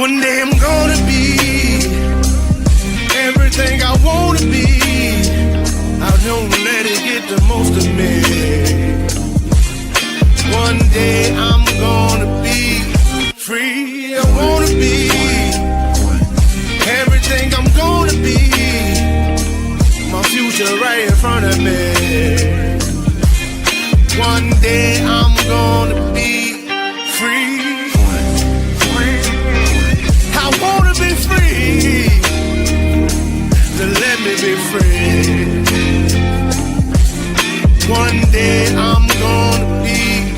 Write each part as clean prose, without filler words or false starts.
One day I'm gonna be everything I wanna be. I don't let it get the most of me. One day I'm gonna be free. I wanna be everything I'm gonna be. My future right in front of me. One day I'm gonna be free. I wanna be free. So let me be free. One day I'm gonna be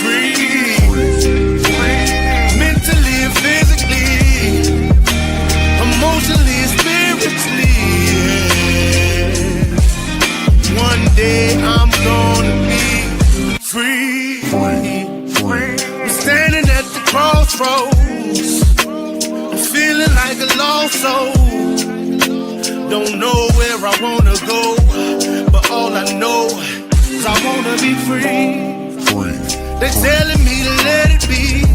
free. Mentally, physically, emotionally, spiritually. Yeah. One day I'm gonna be free. I'm standing at the crossroads, feeling like a lost soul. Don't know where I wanna go, but all I know is I wanna be free. They're telling me to let it be,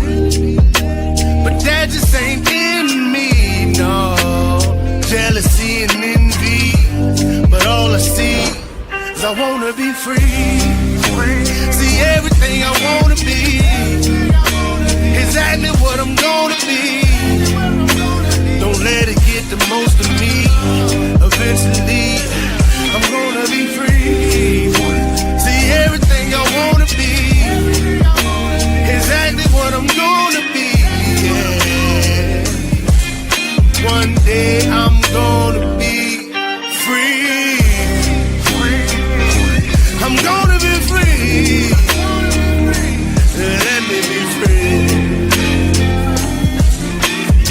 but that just ain't in me, no. Jealousy and envy, but all I see is I wanna be free. See everything I wanna be, exactly what I'm gonna be. Don't let it get the most of me. Eventually, I'm gonna be free. See everything I wanna be, exactly what I'm gonna be. Yeah. One day I'm gonna be free. I'm gonna be free. Let me be free.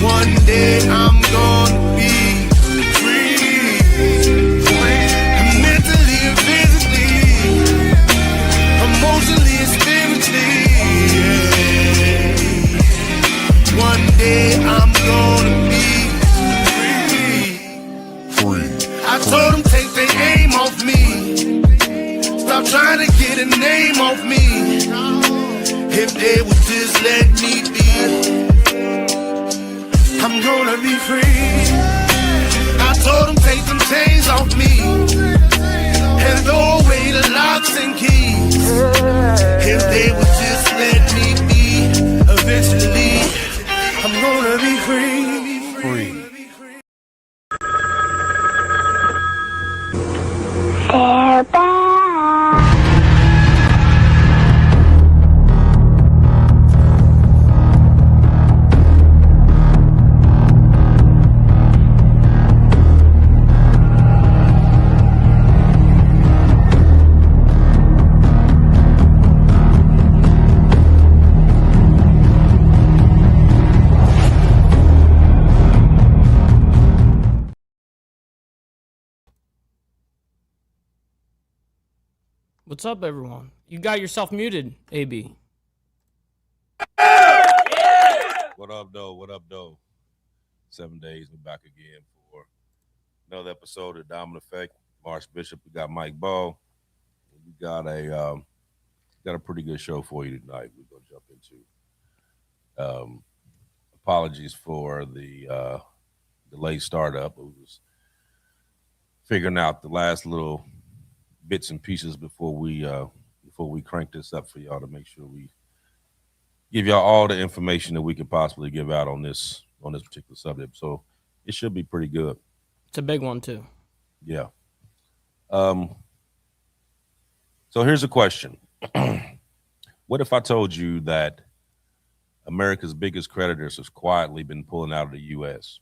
One day I'm gonna be free. Mentally and physically, emotionally and spiritually. Yeah. One day I'm gonna be free. I told them take their aim off me. Stop trying to get a name off me. If they would just let me be, I'm gonna be free. I told them take them chains off me and throw away the locks and keys. If they would just let me be, eventually I'm gonna be free. They're back. What's up, everyone? You got yourself muted, AB. What up, though? What up, though? 7 days, we're back again for another episode of Diamond Effect. Marsh Bishop, we got Mike Ball. We got a pretty good show for you tonight. We're gonna jump into. Apologies for the delayed startup. It was figuring out the last little bits and pieces before we crank this up for y'all to make sure we give y'all all the information that we could possibly give out on this particular subject. So it should be pretty good. It's a big one too. Yeah. So here's a question. What if I told you that America's biggest creditors has quietly been pulling out of the U.S.,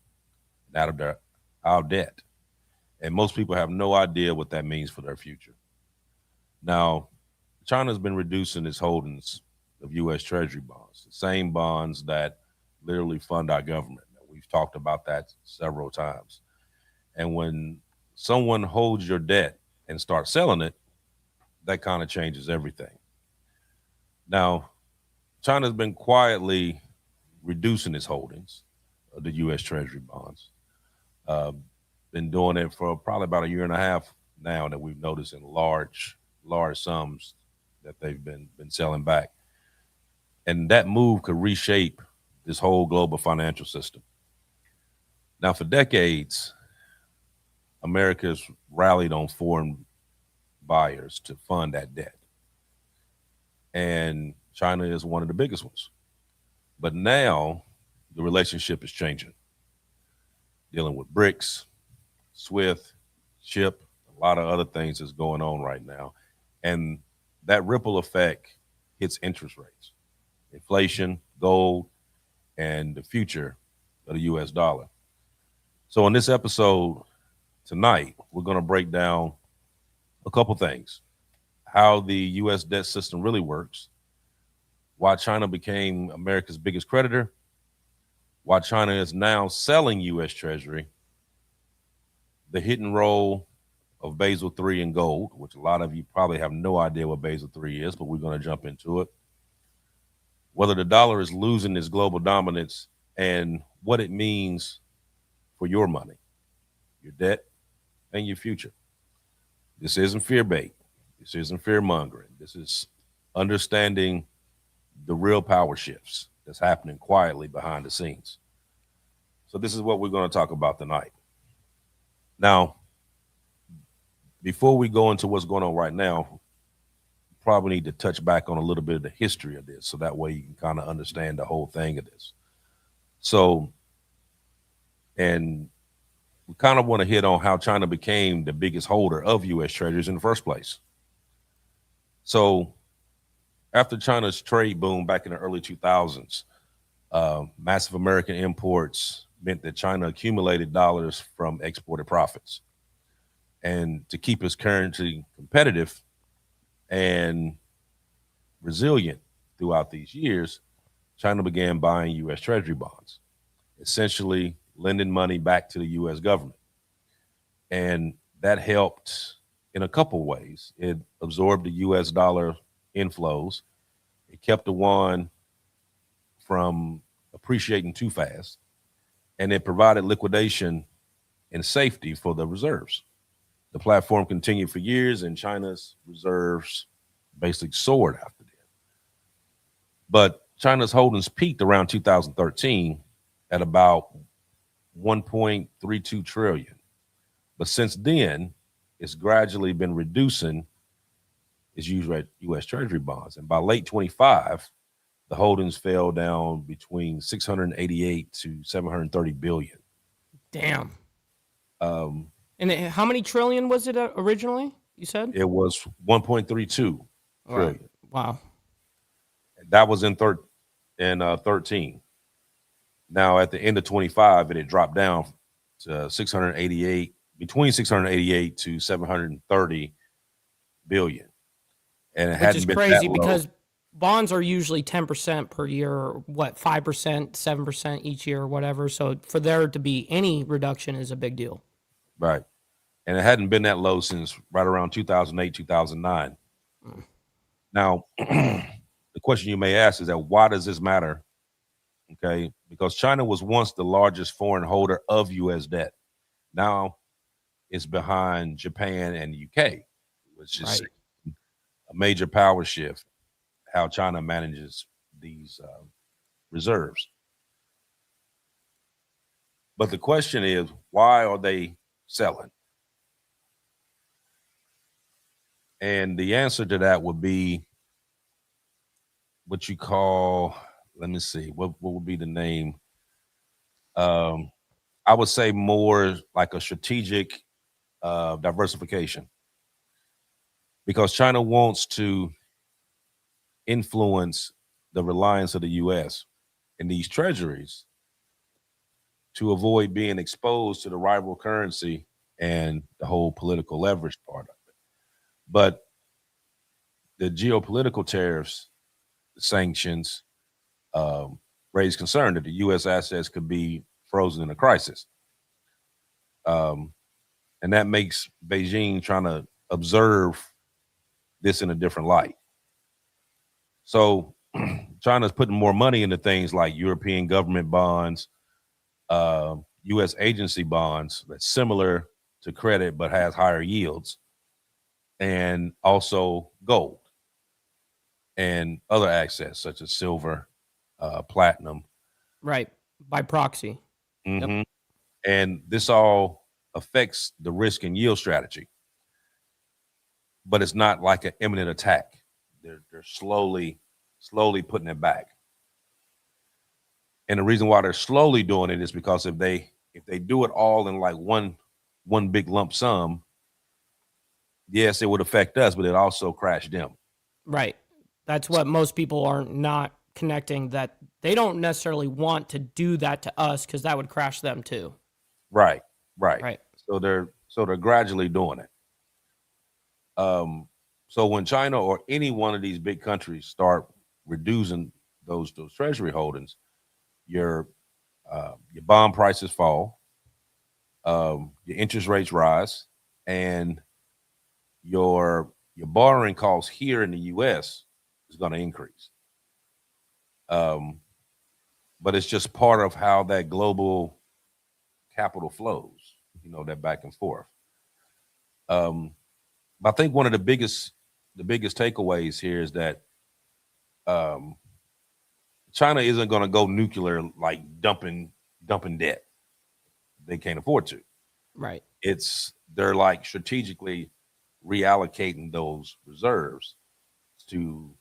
out of our debt? And most people have no idea what that means for their future. Now, China's been reducing its holdings of U.S. Treasury bonds, the same bonds that literally fund our government. We've talked about that several times. And when someone holds your debt and starts selling it, that kind of changes everything. Now, China's been quietly reducing its holdings of the U.S. Treasury bonds. Been doing it for probably about a year and a half now that we've noticed in large sums that they've been selling back. And that move could reshape this whole global financial system. Now, for decades, America's rallied on foreign buyers to fund that debt. And China is one of the biggest ones. But now the relationship is changing, dealing with BRICS, SWIFT, CHIP, a lot of other things that's going on right now. And that ripple effect hits interest rates, inflation, gold, and the future of the US dollar. So in this episode tonight, we're going to break down a couple things: how the US debt system really works, why China became America's biggest creditor, why China is now selling US Treasury, the hidden role of Basel III in gold, which a lot of you probably have no idea what Basel III is, but we're going to jump into it, whether the dollar is losing its global dominance, and what it means for your money, your debt, and your future. This isn't fear bait. This isn't fear mongering. This is understanding the real power shifts that's happening quietly behind the scenes. So this is what we're going to talk about tonight. Now, before we go into what's going on right now, probably need to touch back on a little bit of the history of this, so that way you can kind of understand the whole thing of this. So, and we kind of want to hit on how China became the biggest holder of US Treasuries in the first place. So after China's trade boom back in the early 2000s, massive American imports meant that China accumulated dollars from exported profits. And to keep its currency competitive and resilient throughout these years, China began buying US Treasury bonds, essentially lending money back to the US government. And that helped in a couple ways. It absorbed the US dollar inflows. It kept the yuan from appreciating too fast. And it provided liquidation and safety for the reserves. The platform continued for years, and China's reserves basically soared after that. But China's holdings peaked around 2013 at about 1.32 trillion. But since then, it's gradually been reducing its US Treasury bonds. And by late 25, the holdings fell down between 688 to 730 billion. Damn. And how many trillion was it originally, you said? It was 1.32 trillion. Right. Wow. That was in 13. Now at the end of 25, it had dropped down to 688, between 688 to 730 billion. And it Which is crazy because bonds are usually 10% per year, or what, 5%, 7% each year or whatever. So for there to be any reduction is a big deal. Right. And it hadn't been that low since right around 2008, 2009. Now, the question you may ask is that why does this matter? Okay, because China was once the largest foreign holder of US debt. Now it's behind Japan and the UK, which is a major power shift, how China manages these reserves. But the question is, why are they selling? And the answer to that would be what you call, let me see, what would be the name? I would say more like a strategic diversification, because China wants to influence the reliance of the US in these treasuries to avoid being exposed to the rival currency and the whole political leverage part of it. But the geopolitical tariffs, sanctions, raise concern that the U.S. assets could be frozen in a crisis. And that makes Beijing trying to observe this in a different light. So China's putting more money into things like European government bonds, U.S. agency bonds that's similar to credit but has higher yields, and also gold and other assets such as silver, platinum, Right. By proxy. Yep. Hmm. And this all affects the risk and yield strategy, but it's not like an imminent attack. They're slowly putting it back. And the reason why they're slowly doing it is because if they do it all in like one big lump sum, yes, it would affect us, but it also crash them. Right. That's what most people are not connecting, that they don't necessarily want to do that to us because that would crash them too. Right, right. Right. So they're gradually doing it. So when China or any one of these big countries start reducing those treasury holdings, your bond prices fall, your interest rates rise, and your borrowing costs here in the U.S. is going to increase. But it's just part of how that global capital flows, that back and forth. But I think one of the biggest takeaways here is that China isn't going to go nuclear, like dumping debt. They can't afford to. Right. They're like strategically reallocating those reserves to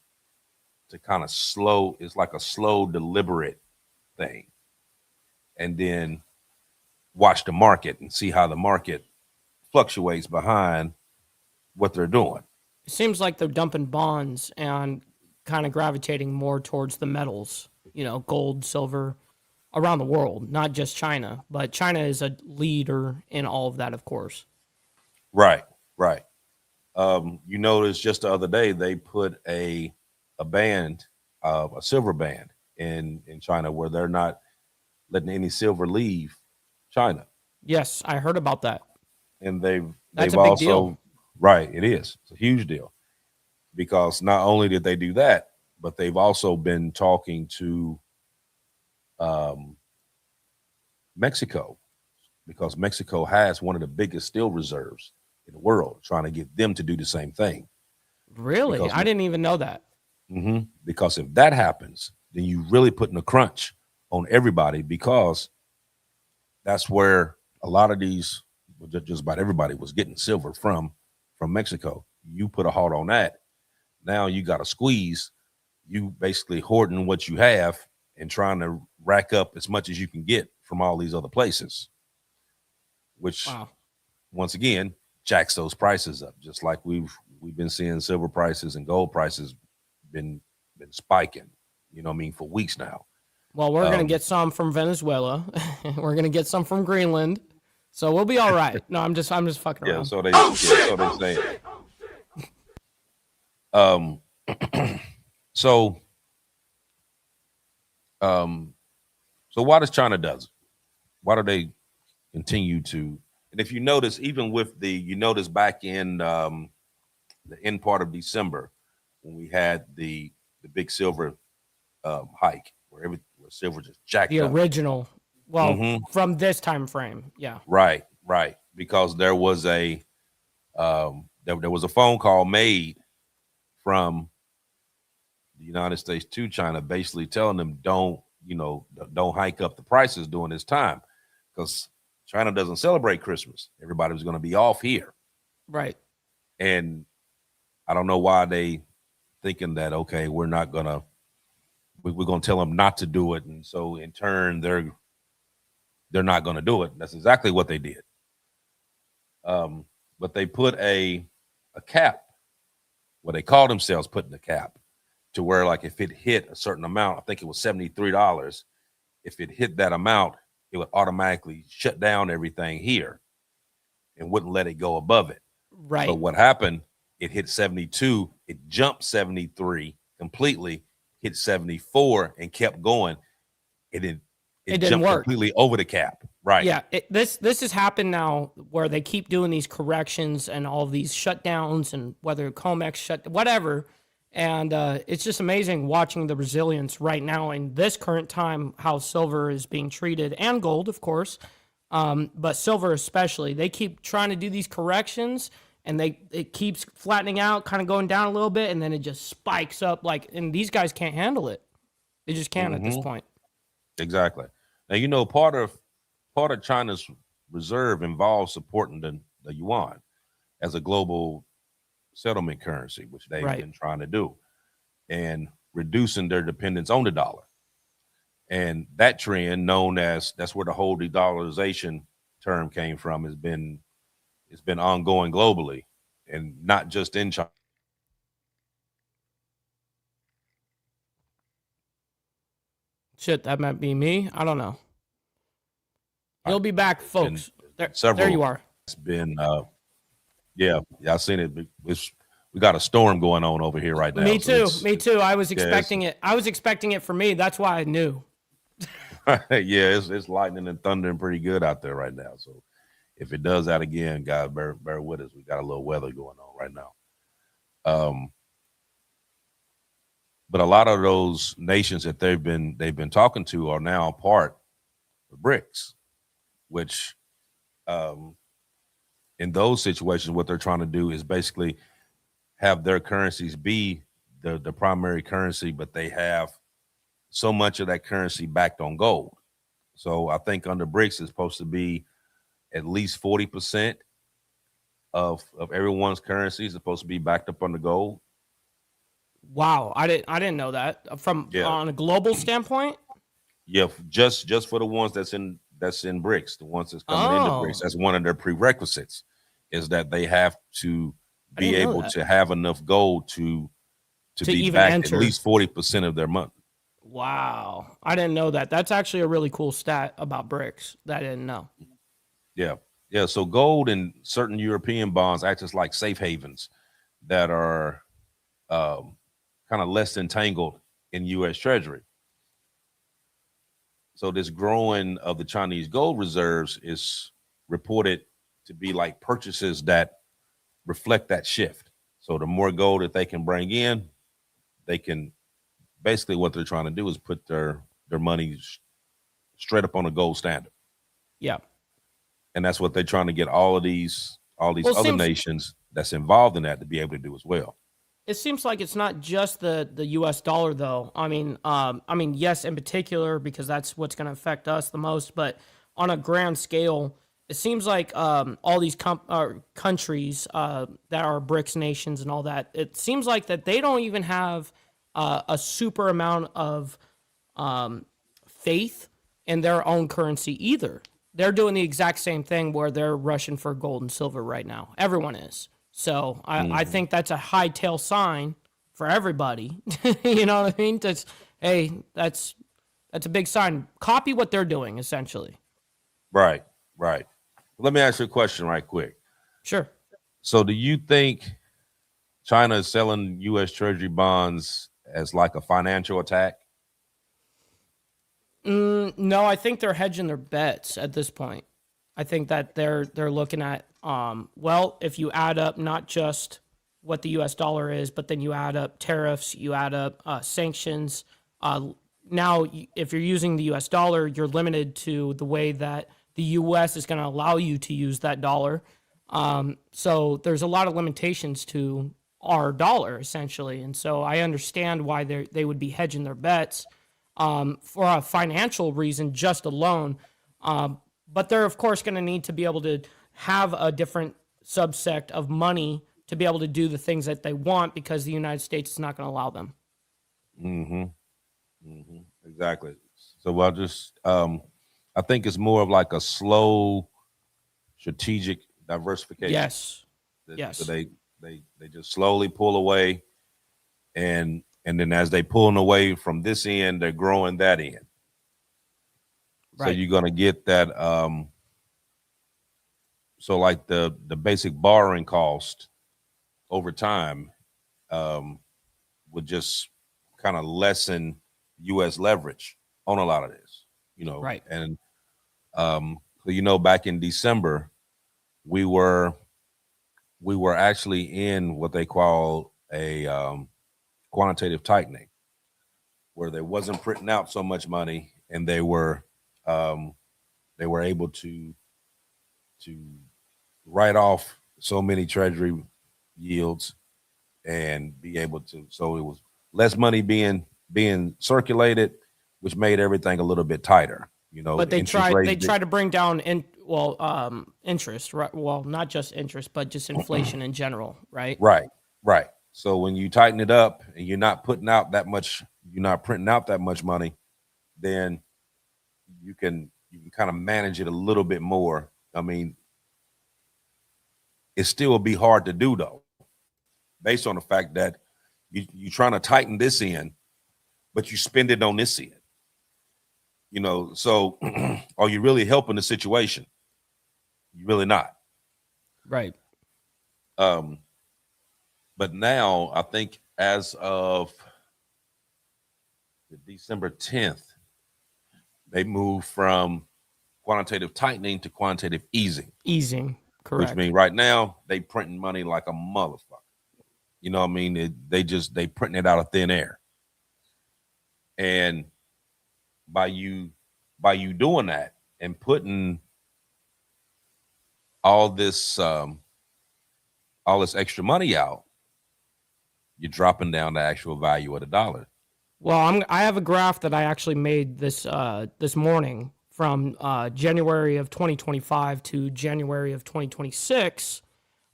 kind of slow. It's like a slow, deliberate thing, and then watch the market and see how the market fluctuates behind what they're doing. It seems like they're dumping bonds and kind of gravitating more towards the metals, gold, silver, around the world, not just China. But China is a leader in all of that, of course. Right, right. You notice just the other day they put a band, a silver band in China, where they're not letting any silver leave China. Yes, I heard about that. And That's they've a big also deal. right, it is. It's a huge deal, because not only did they do that, but they've also been talking to Mexico, because Mexico has one of the biggest steel reserves in the world, trying to get them to do the same thing. Really? Because I didn't even know that. because if that happens, then you really putting a crunch on everybody, because that's where a lot of these, just about everybody, was getting silver from Mexico. You put a halt on that, now you got to squeeze. You basically hoarding what you have and trying to rack up as much as you can get from all these other places, which Wow. once again jacks those prices up, just like we've been seeing silver prices and gold prices been spiking, for weeks now. Well, we're going to get some from Venezuela. We're going to get some from Greenland. So we'll be all right. No, I'm just fucking Yeah, around. so they say. So why does China does it? Why do they continue to? And if you notice, even with back in the end part of December, when we had the big silver hike, where silver just jacked The up. original, well, Mhm. from this time frame. Yeah. Right, because there was a there was a phone call made from the United States to China, basically telling them don't hike up the prices during this time, because China doesn't celebrate Christmas. Everybody was going to be off here, Right. and I don't know why they thinking that, okay, we're going to tell them not to do it, and so in turn they're not going to do it. That's exactly what they did. But they put a cap. Well, they call themselves putting a cap, to where, like, if it hit a certain amount, I think it was $73. If it hit that amount, it would automatically shut down everything here and wouldn't let it go above it. Right. But what happened? It hit 72. It jumped 73 completely, hit 74, and kept going. It didn't jumped work completely over the cap. Right. Yeah, this has happened now, where they keep doing these corrections and all these shutdowns, and whether Comex shut whatever, and it's just amazing watching the resilience right now in this current time, how silver is being treated, and gold, of course, but silver especially. They keep trying to do these corrections, and it keeps flattening out, kind of going down a little bit, and then it just spikes up, and these guys can't handle it. They just can't at this point. Exactly. Now part of China's reserve involves supporting the yuan as a global settlement currency, which they've Right. been trying to do, and reducing their dependence on the dollar. And that trend, known as that's where the whole de-dollarization term came from, it's been ongoing globally and not just in China. Shit, that might be me. I don't know. He'll be back, Been, folks. been There you several. are. It's been yeah, I've seen it. We got a storm going on over here right now. Me So too. Me too. I was yeah, expecting it. I was expecting it for me. That's why I knew. yeah, it's lightning and thundering pretty good out there right now. So if it does that again, guys, bear with us. We got a little weather going on right now. But a lot of those nations that they've been talking to are now part of BRICS, which in those situations, what they're trying to do is basically have their currencies be the primary currency, but they have so much of that currency backed on gold. So I think under BRICS it's supposed to be at least 40% of everyone's currency is supposed to be backed up on the gold. Wow, I didn't know that. From Yeah. on a global standpoint. Yeah, just for the ones that's in BRICS, the ones that's coming into BRICS, that's one of their prerequisites, is that they have to I be didn't know able that. to have enough gold to To be even backed at enter. least 40% of their money. Wow, I didn't know that. That's actually a really cool stat about BRICS that I didn't know. Yeah, yeah. So gold and certain European bonds act as like safe havens that are kind of less entangled in U.S. Treasury. So this growing of the Chinese gold reserves is reported to be like purchases that reflect that shift. So the more gold that they can bring in, they can basically what they're trying to do is put their money straight up on a gold standard. Yeah. And that's what they're trying to get all these Well, it other seems nations that's involved in that to be able to do as well. it seems like it's not just the U.S. dollar, though. I mean, yes, in particular, because that's what's going to affect us the most. But on a grand scale, it seems like all these countries that are BRICS nations and all that. It seems like that they don't even have a super amount of faith in their own currency either. They're doing the exact same thing where they're rushing for gold and silver right now. Everyone is. So I think that's a high tail sign for everybody. You know what I mean? That's a big sign. Copy what they're doing, essentially. Right, right. Let me ask you a question right quick. Sure. So do you think China is selling U.S. Treasury bonds as like a financial attack? No, I think they're hedging their bets at this point. I think that they're looking at well, if you add up not just what the U.S. dollar is, but then you add up tariffs, you add up sanctions. Now, if you're using the U.S. dollar, you're limited to the way that the U.S. is going to allow you to use that dollar. So there's a lot of limitations to our dollar, essentially. And so I understand why they would be hedging their bets for a financial reason just alone. But they're, of course, going to need to be able to have a different subsect of money to be able to do the things that they want because the United States is not going to allow them. Exactly. So I'll just I think it's more of like a slow strategic diversification. Yes. Yes. So they just slowly pull away, and then as they pulling away from this end, they're growing that end. So Right. you're gonna get that. So like the basic borrowing cost over time would just kind of lessen U.S. leverage on a lot of this, Right. And so back in December, we were actually in what they call a quantitative tightening, where they wasn't printing out so much money, and they were able to write off so many treasury yields and be able to. So it was less money being circulated, which made everything a little bit tighter. But The interest rates. they try to bring down interest, right? Well, not just interest, but just inflation in general, right? Right, right. So when you tighten it up and you're not putting out that much, you're not printing out that much money, then you can kind of manage it a little bit more. I mean, it still will be hard to do though, based on the fact that you're trying to tighten this end, but you spend it on this end. So are you really helping the situation? You're really not. Right. But now I think as of December 10th, they moved from quantitative tightening to quantitative easing. Easing, correct. Which means right now they printing money like a motherfucker. You know what I mean? They printing it out of thin air. And by you doing that and putting all this extra money out, you're dropping down the actual value of the dollar. Well, I have a graph that I actually made this morning from January of 2025 to January of 2026,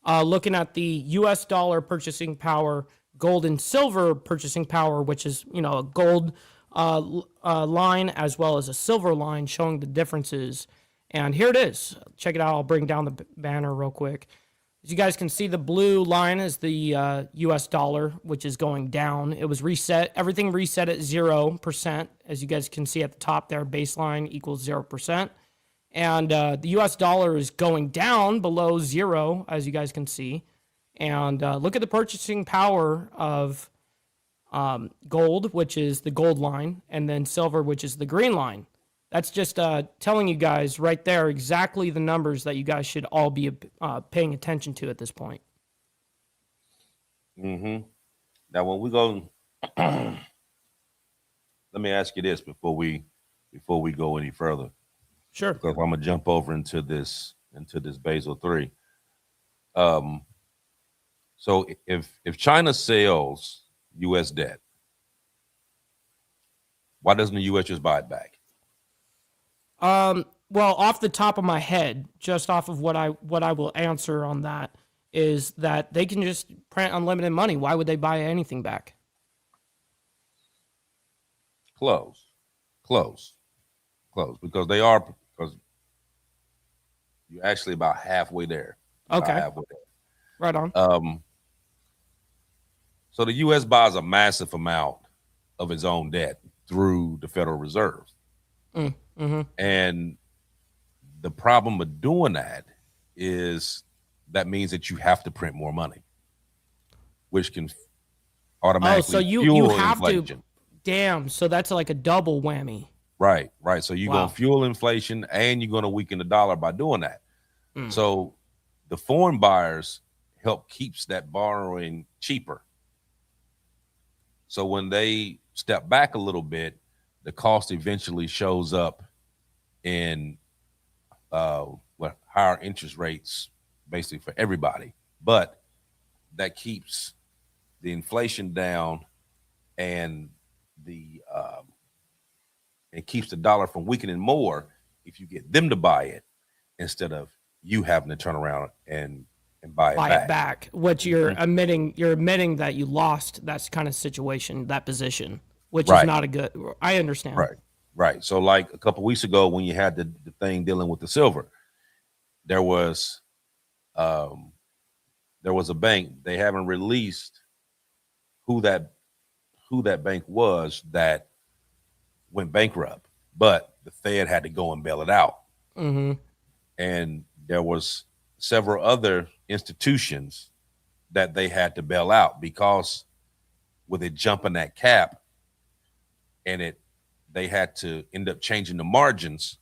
looking at the U.S. dollar purchasing power, gold and silver purchasing power, which is a gold line as well as a silver line, showing the differences. And here it is. Check it out. I'll bring down the banner real quick. As you guys can see, the blue line is the U.S. dollar, which is going down. It was reset. Everything reset at 0%. As you guys can see at the top there, baseline equals 0%. And the U.S. dollar is going down below zero, as you guys can see. And look at the purchasing power of gold, which is the gold line, and then silver, which is the green line. That's just telling you guys right there exactly the numbers that you guys should all be paying attention to at this point. Mm-hmm. Now, when we go, let me ask you this before we go any further. Sure. Because I'm gonna jump over into this Basel III. So if China sells U.S. debt, why doesn't the U.S. just buy it back? Well, off the top of my head, just off of what I will answer on that is that they can just print unlimited money. Why would they buy anything back? Close, because you're actually about halfway there. Okay. Halfway there. Right on. So the U.S. buys a massive amount of its own debt through the Federal Reserve. Mm-hmm. And the problem with doing that is that means that you have to print more money, which can automatically fuel inflation. Damn, so that's like a double whammy. Right. So you're going to fuel inflation and you're going to weaken the dollar by doing that. So the foreign buyers help keeps that borrowing cheaper. So when they step back a little bit, the cost eventually shows up in higher interest rates, basically for everybody. But that keeps the inflation down, and it keeps the dollar from weakening more if you get them to buy it instead of you having to turn around and buy it back. Which you're admitting that you lost that kind of situation, that position, which is not a good. I understand. Right. So like a couple of weeks ago when you had the thing dealing with the silver, there was a bank. They haven't released who that bank was that went bankrupt, but the Fed had to go and bail it out. Mm-hmm. And there was several other institutions that they had to bail out because with it jumping that cap, and they had to end up changing the margins,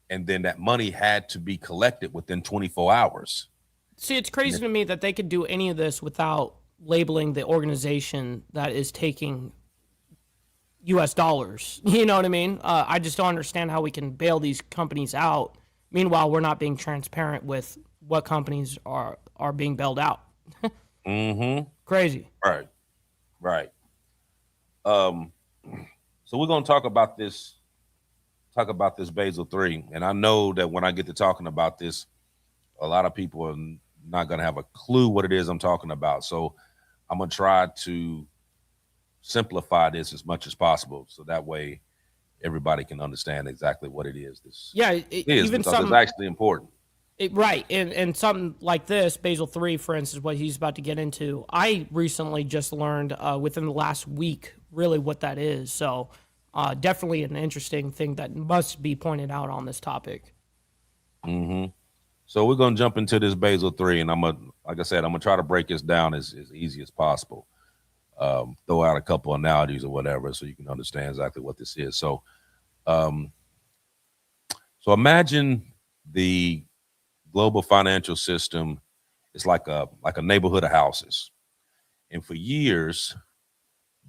and then that money had to be collected within 24 hours. See, it's crazy to me that they could do any of this without labeling the organization that is taking U.S. dollars. You know what I mean? I just don't understand how we can bail these companies out. Meanwhile, we're not being transparent with what companies are being bailed out. Mm-hmm. Crazy. Right. So we're going to talk about this Basel III. And I know that when I get to talking about this, a lot of people are not going to have a clue what it is I'm talking about. So I'm going to try to simplify this as much as possible, so that way everybody can understand exactly what it is this is, even because it's actually important. Right. And something like this, Basel III, for instance, what he's about to get into, I recently just learned within the last week really what that is. So definitely an interesting thing that must be pointed out on this topic. Mm-hmm. So we're going to jump into this Basel III, and like I said, I'm going to try to break this down as easy as possible. Throw out a couple analogies or whatever so you can understand exactly what this is. So imagine the global financial system is like a neighborhood of houses. And for years,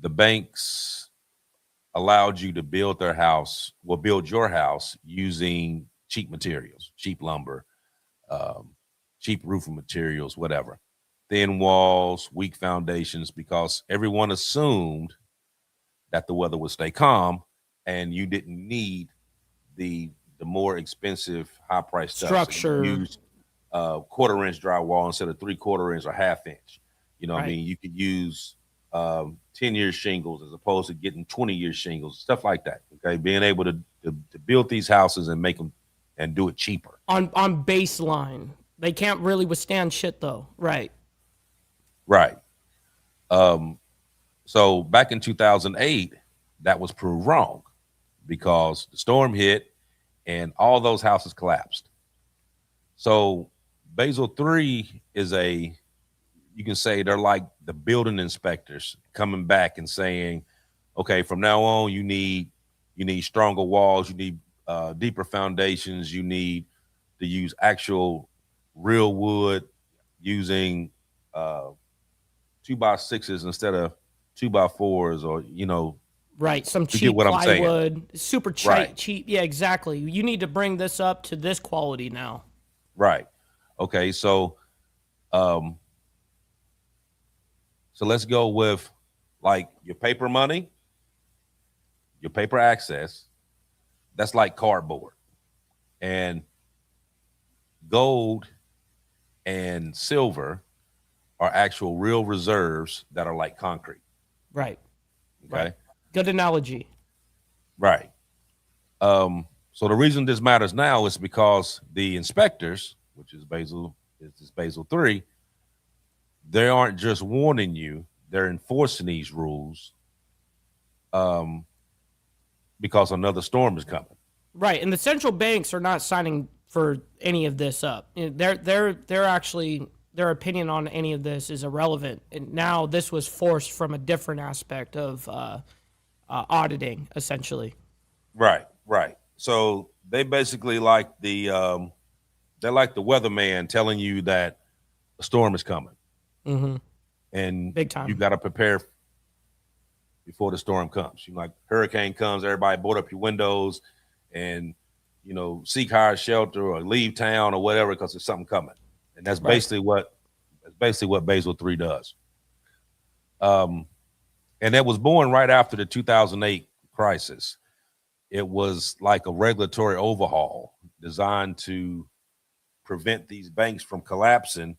the banks allowed you to build your house using cheap materials, cheap lumber, cheap roofing materials, whatever. Thin walls, weak foundations, because everyone assumed that the weather would stay calm and you didn't need the more expensive, high price stuff. Structure. So you use 1/4 inch drywall instead of 3/4 inch or 1/2 inch. You know what I mean? You could use 10-year shingles as opposed to getting 20-year shingles, stuff like that. Okay, being able to build these houses and make them and do it cheaper. On baseline, they can't really withstand shit though, right? Right. So back in 2008, that was proved wrong because the storm hit and all those houses collapsed. So Basel III is you can say they're like the building inspectors coming back and saying, okay, from now on, you need stronger walls, you need deeper foundations, you need to use actual real wood, using 2x6s instead of 2x4s, or right, some cheap get what plywood, I'm saying. super cheap. Right. Cheap, yeah, exactly. You need to bring this up to this quality now. Right. Okay. So let's go with like your paper money, your paper access. That's like cardboard, and gold and silver are actual real reserves that are like concrete. Right. Okay. Right. Good analogy. Right. So the reason this matters now is because the inspectors, which is Basel III, they aren't just warning you, they're enforcing these rules because another storm is coming. Right. And the central banks are not signing for any of this up. They're actually, their opinion on any of this is irrelevant. And now this was forced from a different aspect of auditing, essentially. Right. So they basically like they're like the weatherman telling you that a storm is coming. Mm-hmm. And big time. You got to prepare before the storm comes. Like hurricane comes, everybody board up your windows and seek higher shelter or leave town or whatever because there's something coming. And that's basically what Basel III does. And it was born right after the 2008 crisis. It was like a regulatory overhaul designed to prevent these banks from collapsing.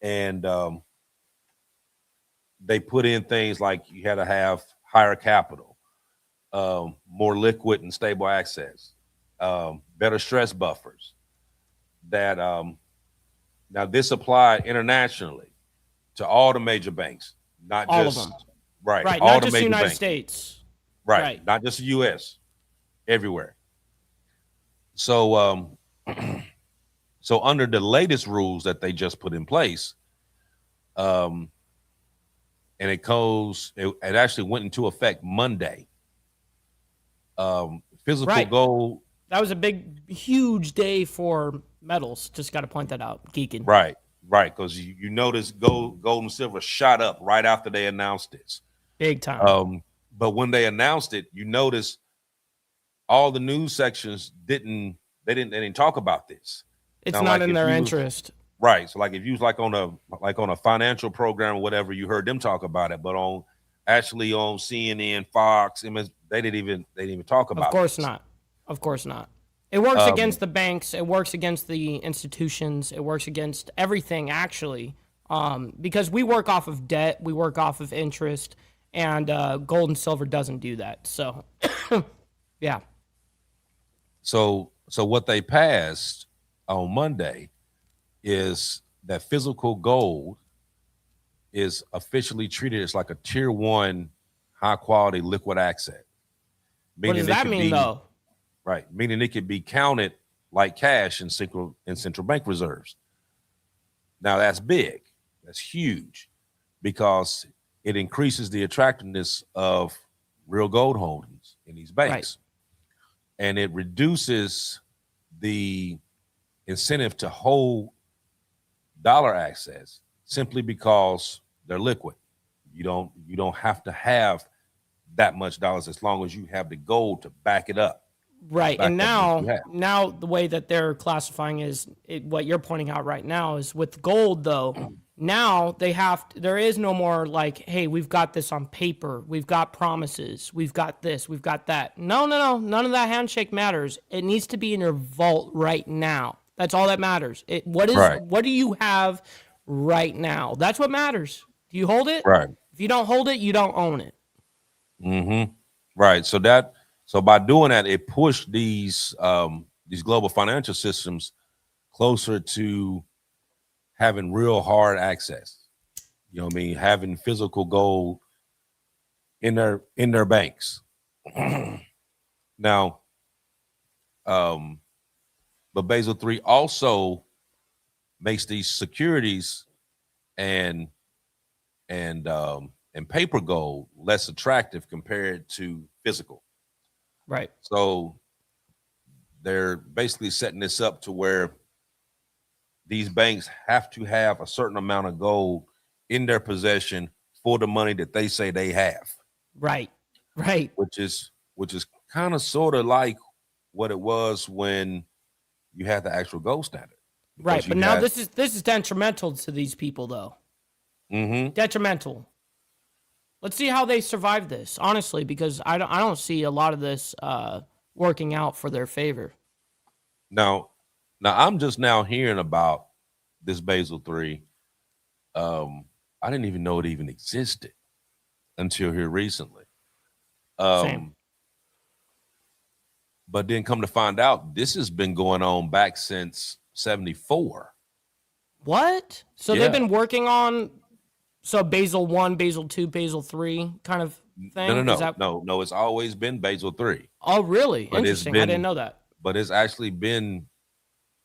And they put in things like you had to have higher capital, more liquid and stable access, better stress buffers. That now this applied internationally to all the major banks, not all just of them. Right, right, all not the just major the United banks. States. Right, not just the U.S., everywhere. So so under the latest rules that they just put in place, and it actually went into effect Monday. Physical gold. That was a huge day for metals. Just got to point that out. Geeking. Right, because you notice gold and silver shot up right after they announced this. Big time. But when they announced it, you notice all the news sections didn't talk about this. It's not in their interest. Right. So like if you was like on a financial program or whatever, you heard them talk about it. But on actually on CNN, Fox, they didn't even talk about Of course this. not. Of course not. It works Um, against the banks. It works against the institutions. It works against everything, actually, because we work off of debt. We work off of interest, and gold and silver doesn't do that. So, yeah. so what they passed on Monday is that physical gold is officially treated as like a tier 1 high quality liquid asset. What does that mean, though? Right, meaning it could be counted like cash in central bank reserves. Now that's big, that's huge, because it increases the attractiveness of real gold holdings in these banks, and it reduces the incentive to hold dollar assets simply because they're liquid. You don't have to have that much dollars as long as you have the gold to back it up. Right. And now the way that they're classifying is what you're pointing out right now is with gold, though. Now there is no more like, hey, we've got this on paper. We've got promises. We've got this. We've got that. No. None of that handshake matters. It needs to be in your vault right now. That's all that matters. What do you have right now? That's what matters. Do you hold it? Right. If you don't hold it, you don't own it. Mm-hmm. Right. So by doing that, it pushed these global financial systems closer to having real hard access. You know what I mean? Having physical gold in their banks. Now, but Basel III also makes these securities and paper gold less attractive compared to physical. Right. So they're basically setting this up to where these banks have to have a certain amount of gold in their possession for the money that they say they have. Right. Which is kind of sort of like what it was when you had the actual gold standard. Right. But now this is detrimental to these people, though. Mm-hmm. Detrimental. Let's see how they survive this, honestly, because I don't see a lot of this working out for their favor. Now I'm just now hearing about this Basel III. I didn't even know it even existed until here recently. Same. But then come to find out, this has been going on back since 1974. What? So Yeah. they've been working on Basel I, Basel II, Basel III kind of thing? No. It's always been Basel III. Oh, really? But interesting. I didn't know that. But it's actually been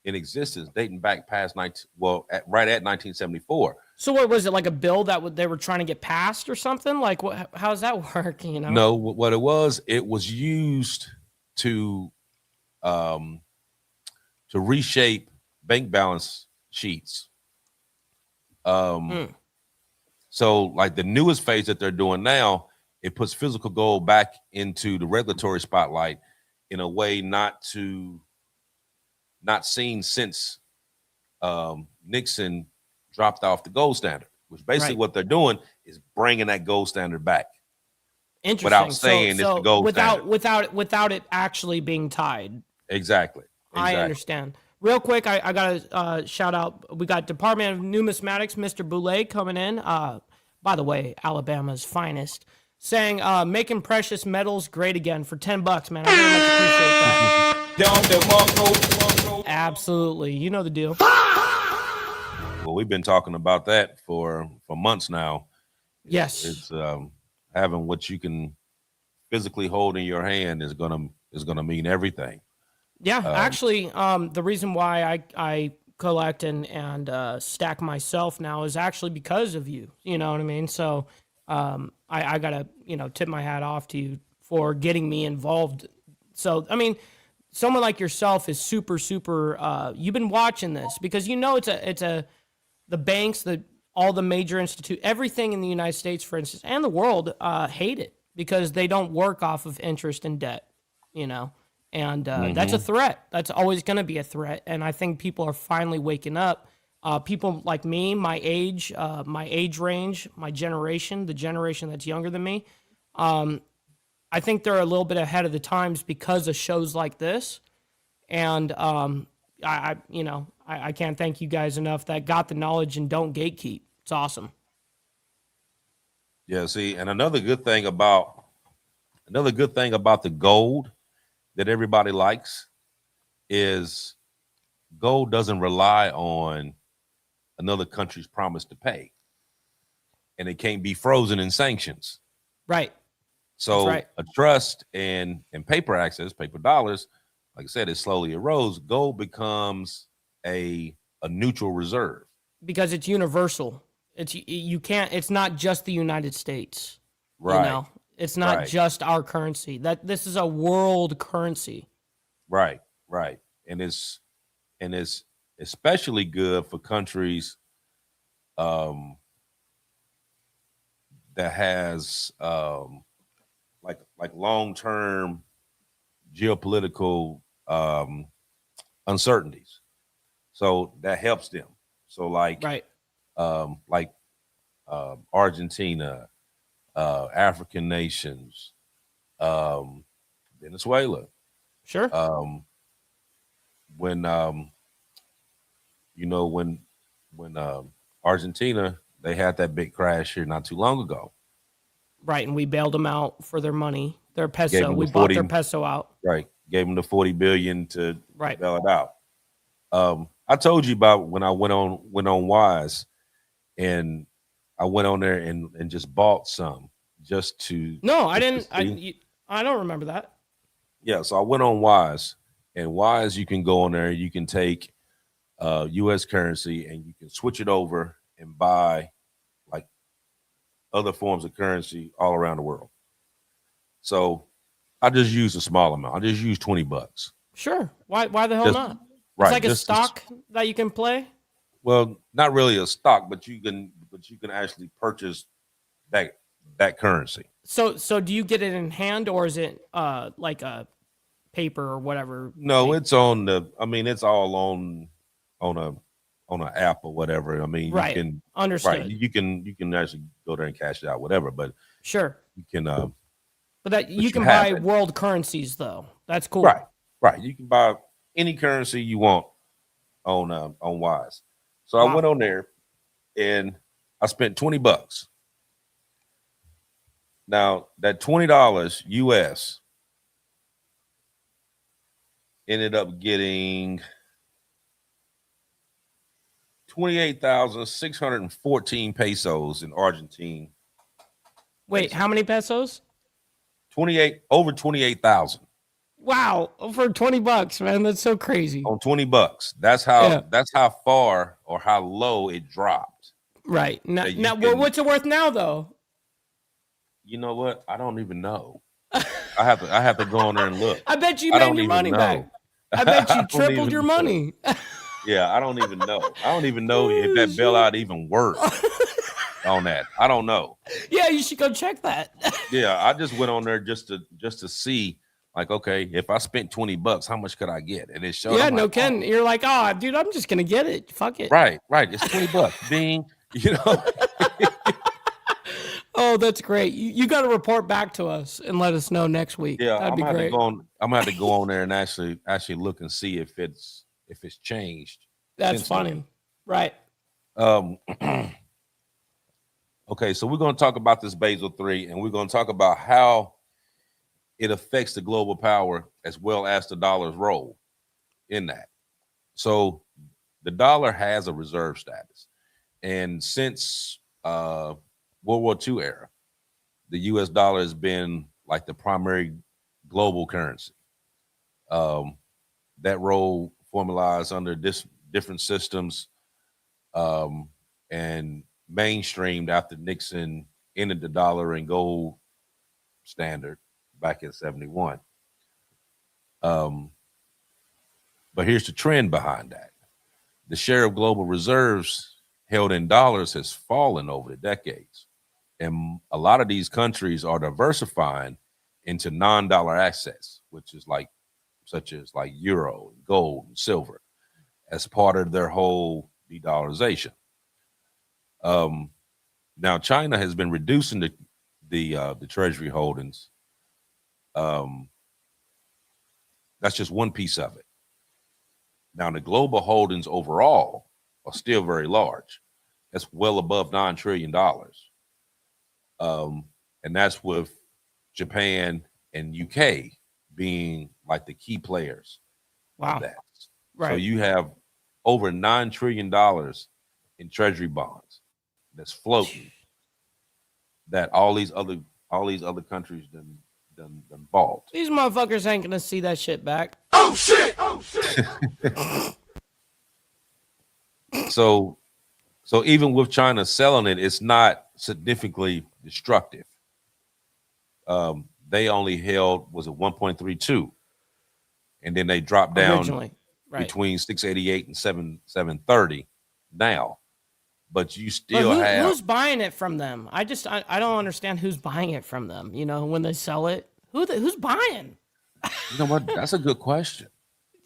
in existence dating back past right at 1974. So what was it, like a bill that they were trying to get passed or something? Like, how's that work? You know? No, what it was used to reshape bank balance sheets. So like the newest phase that they're doing now, it puts physical gold back into the regulatory spotlight in a way not seen since Nixon dropped off the gold standard, which basically what they're doing is bringing that gold standard back. Interesting. Without saying it's the gold standard. Without it actually being tied. Exactly. I understand. Real quick, I got to shout out. We got Department of Numismatics, Mr. Boulay, coming in. By the way, Alabama's finest, saying making precious metals great again for $10, man. I very much appreciate that. Absolutely, you know the deal. Well, we've been talking about that for months now. Yes, it's having what you can physically hold in your hand is gonna mean everything. Yeah, actually, the reason why I collect and stack myself now is actually because of you. You know what I mean? So I gotta tip my hat off to you for getting me involved. So I mean, someone like yourself is super. You've been watching this because the banks, all the major institute, everything in the United States, for instance, and the world hate it because they don't work off of interest and debt. And that's a threat. That's always going to be a threat. And I think people are finally waking up People like me, my age range, my generation, the generation that's younger than me, I think they're a little bit ahead of the times because of shows like this. And I can't thank you guys enough that got the knowledge and don't gatekeep. It's awesome. Yeah, see, and another good thing about the gold that everybody likes is gold doesn't rely on another country's promise to pay, and it can't be frozen in sanctions. Right. That's So right. a trust and paper access, paper dollars, like I said, it slowly erodes. Gold becomes a neutral reserve. Because it's universal. You can't. It's not just the United States. You Right, know, it's not right, just our currency. That this is a world currency. right, right. And it's especially good for countries um, that has like long term geopolitical uncertainties. So that helps them. So Right. like Argentina, African nations, um, Venezuela. Sure. Um, when when Argentina, they had that big crash here not too long ago. Right. And we bailed them out for their money, their Gave peso. them We the bought their 40, peso out. right? Gave them the 40 billion to Right. bail it out. I told you about when I went on Wise, and I went on there and just bought some just to No, I just to didn't. see. I don't remember that. Yeah, so I went on Wise, and Wise, you can go on there, you can take U.S. currency, and you can switch it over and buy like other forms of currency all around the world. So I just used a small amount. I just used $20. Sure. Why the hell Just not? It's right, like a just stock that you can play. well, not really a stock, but you can actually purchase that currency. So do you get it in hand or is it like a paper or whatever No, thing? it's on the. I mean, it's all on a on an app or whatever. I mean, you Right. can right. Understood. You can actually go there and cash it out, whatever. But Sure. you can But that you but you can have buy it. world currencies though. That's Right, cool. right. You can buy any currency you want on Wise. So I Wow. went on there and I spent $20. Now that $20 US ended up getting 28,614 pesos in Argentine Wait, pesos. how many pesos? 28 over 28,000 Wow, for $20, man. That's so crazy. on $20. Yeah. That's how far or how low it dropped. Right. That you Now can, what's it worth now though? you know what? I don't even know. I have to go on there and look. I bet you I made don't your even money back. know. I bet I you don't tripled your even know. money. Yeah, I don't even know. I don't even know if Oh, that shit. bailout even worked on that. I don't know. Yeah, you should go check that. Yeah, I just went on there just to see, like, okay, if I spent $20, how much could I get? And it showed. Yeah, I'm like, no oh, Ken. You're like, oh, dude, I'm just gonna get it. Fuck it. right, right. It's $20. Ding. You know. Oh, that's great. You got to report back to us and let us know next week. Yeah, That'd be great. I'm gonna have to go on there and actually look and see if it's changed That's since then. funny. Right. Um, okay, so we're gonna talk about this Basel III, and we're gonna talk about how it affects the global power as well as the dollar's role in that. So the dollar has a reserve status, and since World War II era, the U.S. dollar has been like the primary global currency. Um, that role formalized under different systems um, and mainstreamed after Nixon ended the dollar and gold standard back in 71. Um, but here's the trend behind that. The share of global reserves held in dollars has fallen over the decades. And a lot of these countries are diversifying into non-dollar assets, which is such as like euro, gold, and silver, as part of their whole de-dollarization. Now China has been reducing the Treasury holdings. That's just one piece of it. Now the global holdings overall are still very large. That's well above $9 trillion. And that's with Japan and UK being like the key players Wow. of that. Right. So you have over $9 trillion in treasury bonds that's floating that all these other countries done bought. These motherfuckers ain't gonna see that shit back. Oh shit! Oh shit! So even with China selling it, it's not significantly destructive. They only held, was it 1.32, and then they dropped down Originally, right. between 688 and 730 now. But you still have, who's buying it from them? I don't understand who's buying it from them. You know, when they sell it, who's buying? you know what? That's a good question.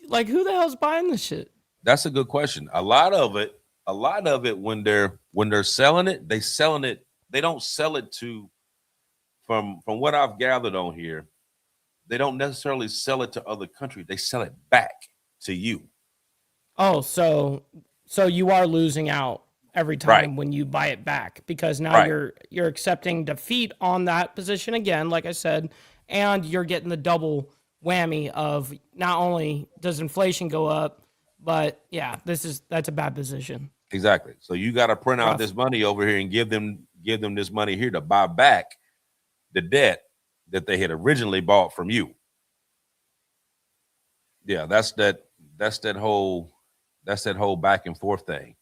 Like, who the hell's buying this shit? That's a good question. A lot of it when they're selling it, they don't sell it to, from what I've gathered on here, they don't necessarily sell it to other countries. They sell it back to you. Oh, so you are losing out every time Right. when you buy it back, because now Right. you're accepting defeat on that position again, like I said, and you're getting the double whammy of not only does inflation go up, but yeah, that's a bad position. Exactly. So you got to print out Rough. this money over here and give them this money here to buy back the debt that they had originally bought from you. Yeah, that's that whole back and forth thing.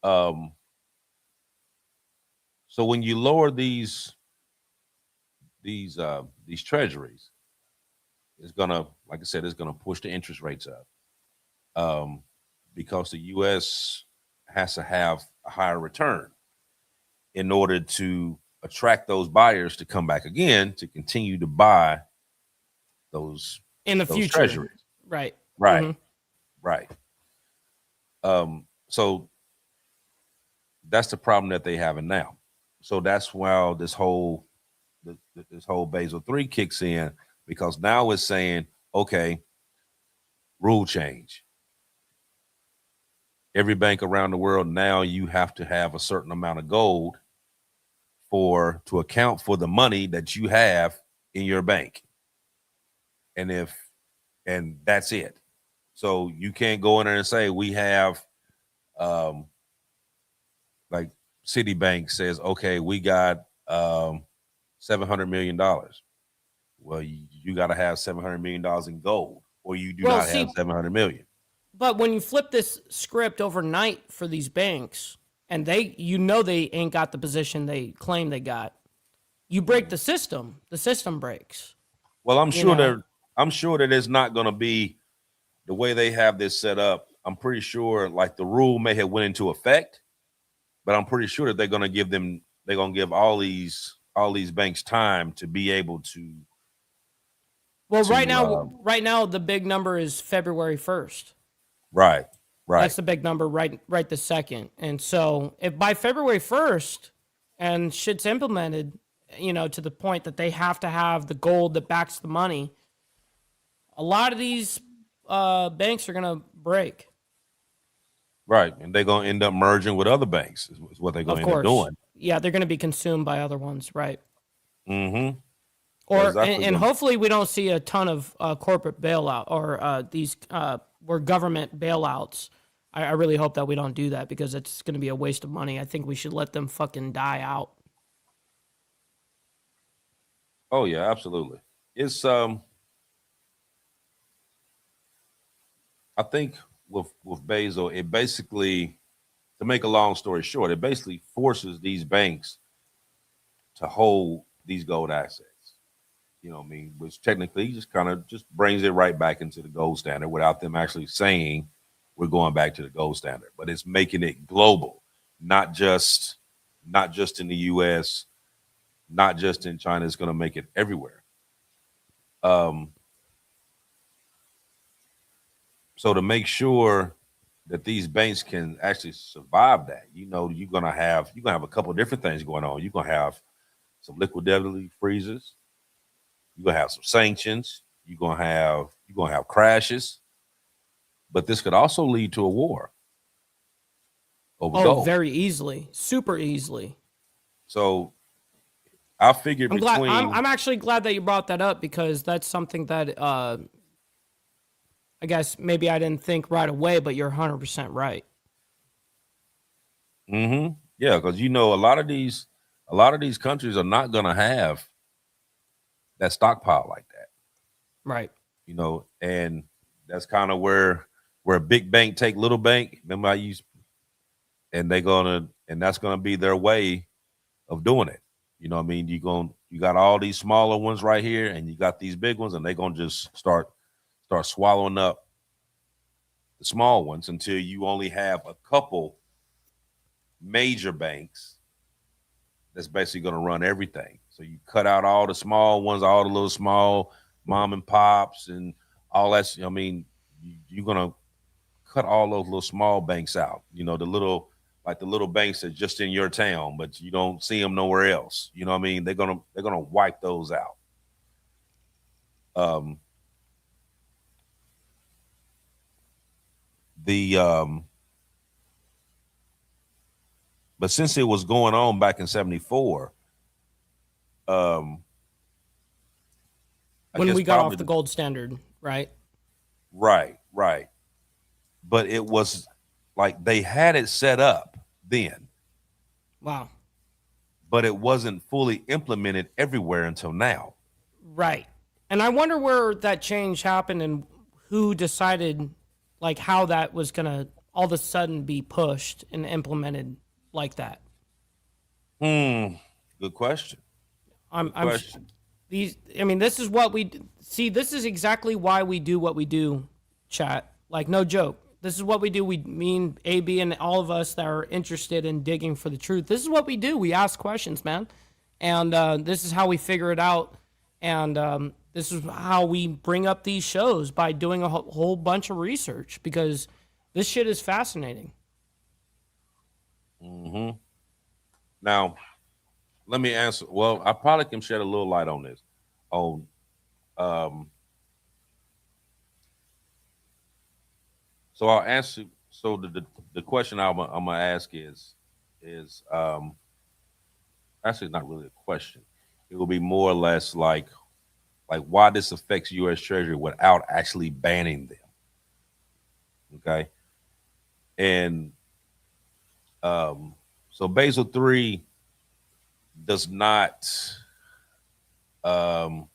So when you lower these treasuries, it's gonna, like I said, it's gonna push the interest rates up. Because the US has to have a higher return in order to attract those buyers to come back again to continue to buy those In the those future. treasuries. Right. Right. Mhm. Right. So that's the problem that they having now. So that's why this whole Basel III kicks in, because now it's saying, okay, rule change. Every bank around the world now, you have to have a certain amount of gold to account for the money that you have in your bank. And that's it. So you can't go in there and say we have, like Citibank says, okay, we got $700 million. Well, you got to have $700 million in gold, or you do not have 700 million. But when you flip this script overnight for these banks, and they ain't got the position they claim they got, you break the system breaks. Well, I'm sure that it's not going to be the way they have this set up. I'm pretty sure, like, the rule may have went into effect, but I'm pretty sure that they're going to give all these banks time to be able to. Well, right now the big number is February 1st. Right. That's the big number right this second. And so if by February 1st and shit's implemented, to the point that they have to have the gold that backs the money, a lot of these banks are going to break. Right. And they're going to end up merging with other banks is what they're going to end up doing. Yeah, they're going to be consumed by other ones. Right. Mm-hmm. And hopefully we don't see a ton of corporate bailout or these or government bailouts. I really hope that we don't do that, because it's going to be a waste of money. I think we should let them fucking die out. Oh yeah, absolutely. It's I think with Basel, it basically, to make a long story short, it basically forces these banks to hold these gold assets. You know what I mean? Which technically just kind of just brings it right back into the gold standard without them actually saying we're going back to the gold standard. But it's making it global, not just in the US, not just in China. It's going to make it everywhere. So to make sure that these banks can actually survive that. You're gonna have a couple of different things going on. You're gonna have some liquidity freezes. You're gonna have some sanctions. You're gonna have crashes. But this could also lead to a war over Oh, gold. very easily, super easily. So I figured I'm glad. between I'm actually glad that you brought that up because that's something that I guess maybe I didn't think right away, but you're 100% right. yeah, because a lot of these countries are not gonna have that stockpile like that. Right. And that's kind of where a big bank take little bank. Remember I used and that's gonna be their way of doing it. You know what I mean? You got all these smaller ones right here, and you got these big ones, and they're gonna just start swallowing up the small ones until you only have a couple major banks that's basically gonna run everything. So you cut out all the small ones, all the little small mom and pops and all that. I mean, you're gonna cut all those little small banks out. The little banks that just in your town, but you don't see them nowhere else. You know what I mean? They're gonna wipe those out. Um, the but since it was going on back in '74, um, I When guess we got probably off the gold standard, right? right. But it was like they had it set up then, Wow. but it wasn't fully implemented everywhere until now. Right. And I wonder where that change happened and who decided like how that was going to all of a sudden be pushed and implemented like that. Good question. I'm Good I'm question. these I mean this is what we see, this is exactly why we do what we do, chat. Like no joke. This is what we do. We mean AB and all of us that are interested in digging for the truth. This is what we do. We ask questions, man. And this is how we figure it out. And this is how we bring up these shows by doing a whole bunch of research because this shit is fascinating. Now, let me answer. Well, I probably can shed a little light on this. On um, so I'll answer. So the question I'm gonna ask is actually not really a question. It will be more or less like why this affects U.S. Treasury without actually banning them. Okay, and so Basel III does not um,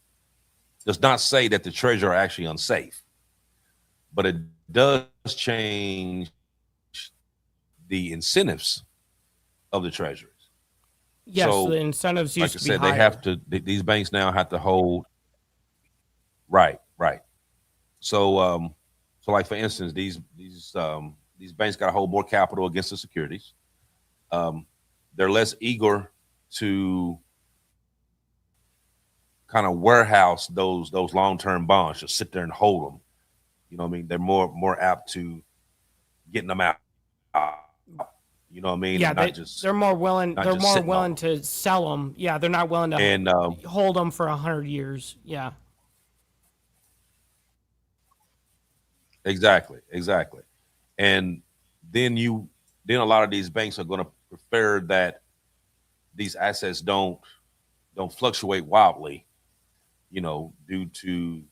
say that the Treasury are actually unsafe, but it does change the incentives of the Treasuries. Yes, the So, incentives like used I to be said, they higher. have to. These banks now have to hold. Right, right. So like for instance, these banks got to hold more capital against the securities. Um, they're less eager to kind of warehouse those long term bonds, just sit there and hold them. You know what I mean? They're more apt to getting them out. You know what I mean? Yeah, And they're more willing. not They're just more sitting on willing them. to sell them. Yeah, they're not willing to And hold them for 100 years. Yeah, exactly. And then then a lot of these banks are going to prefer that these assets don't fluctuate wildly, due to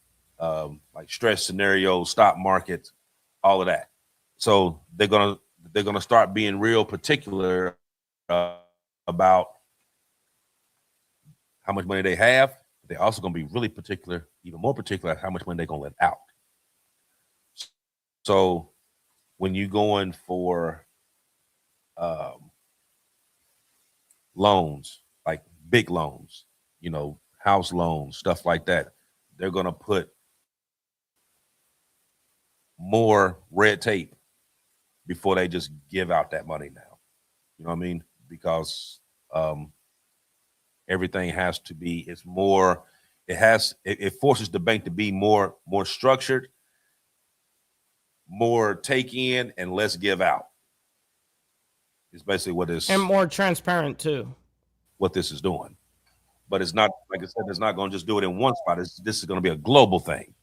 like stress scenarios, stock market, all of that. So they're gonna start being real particular about how much money they have. They're also gonna be really particular, even more particular, how much money they're gonna let out. So when you go in for um, loans, like big loans, house loans, stuff like that, they're gonna put more red tape before they just give out that money now. You know what I mean? Because um, everything has to be. It's more. It forces the bank to be more structured more take in and less give out. It's basically and more transparent too. what this is doing. But it's not, like I said, it's not going to just do it in one spot. This is going to be a global thing.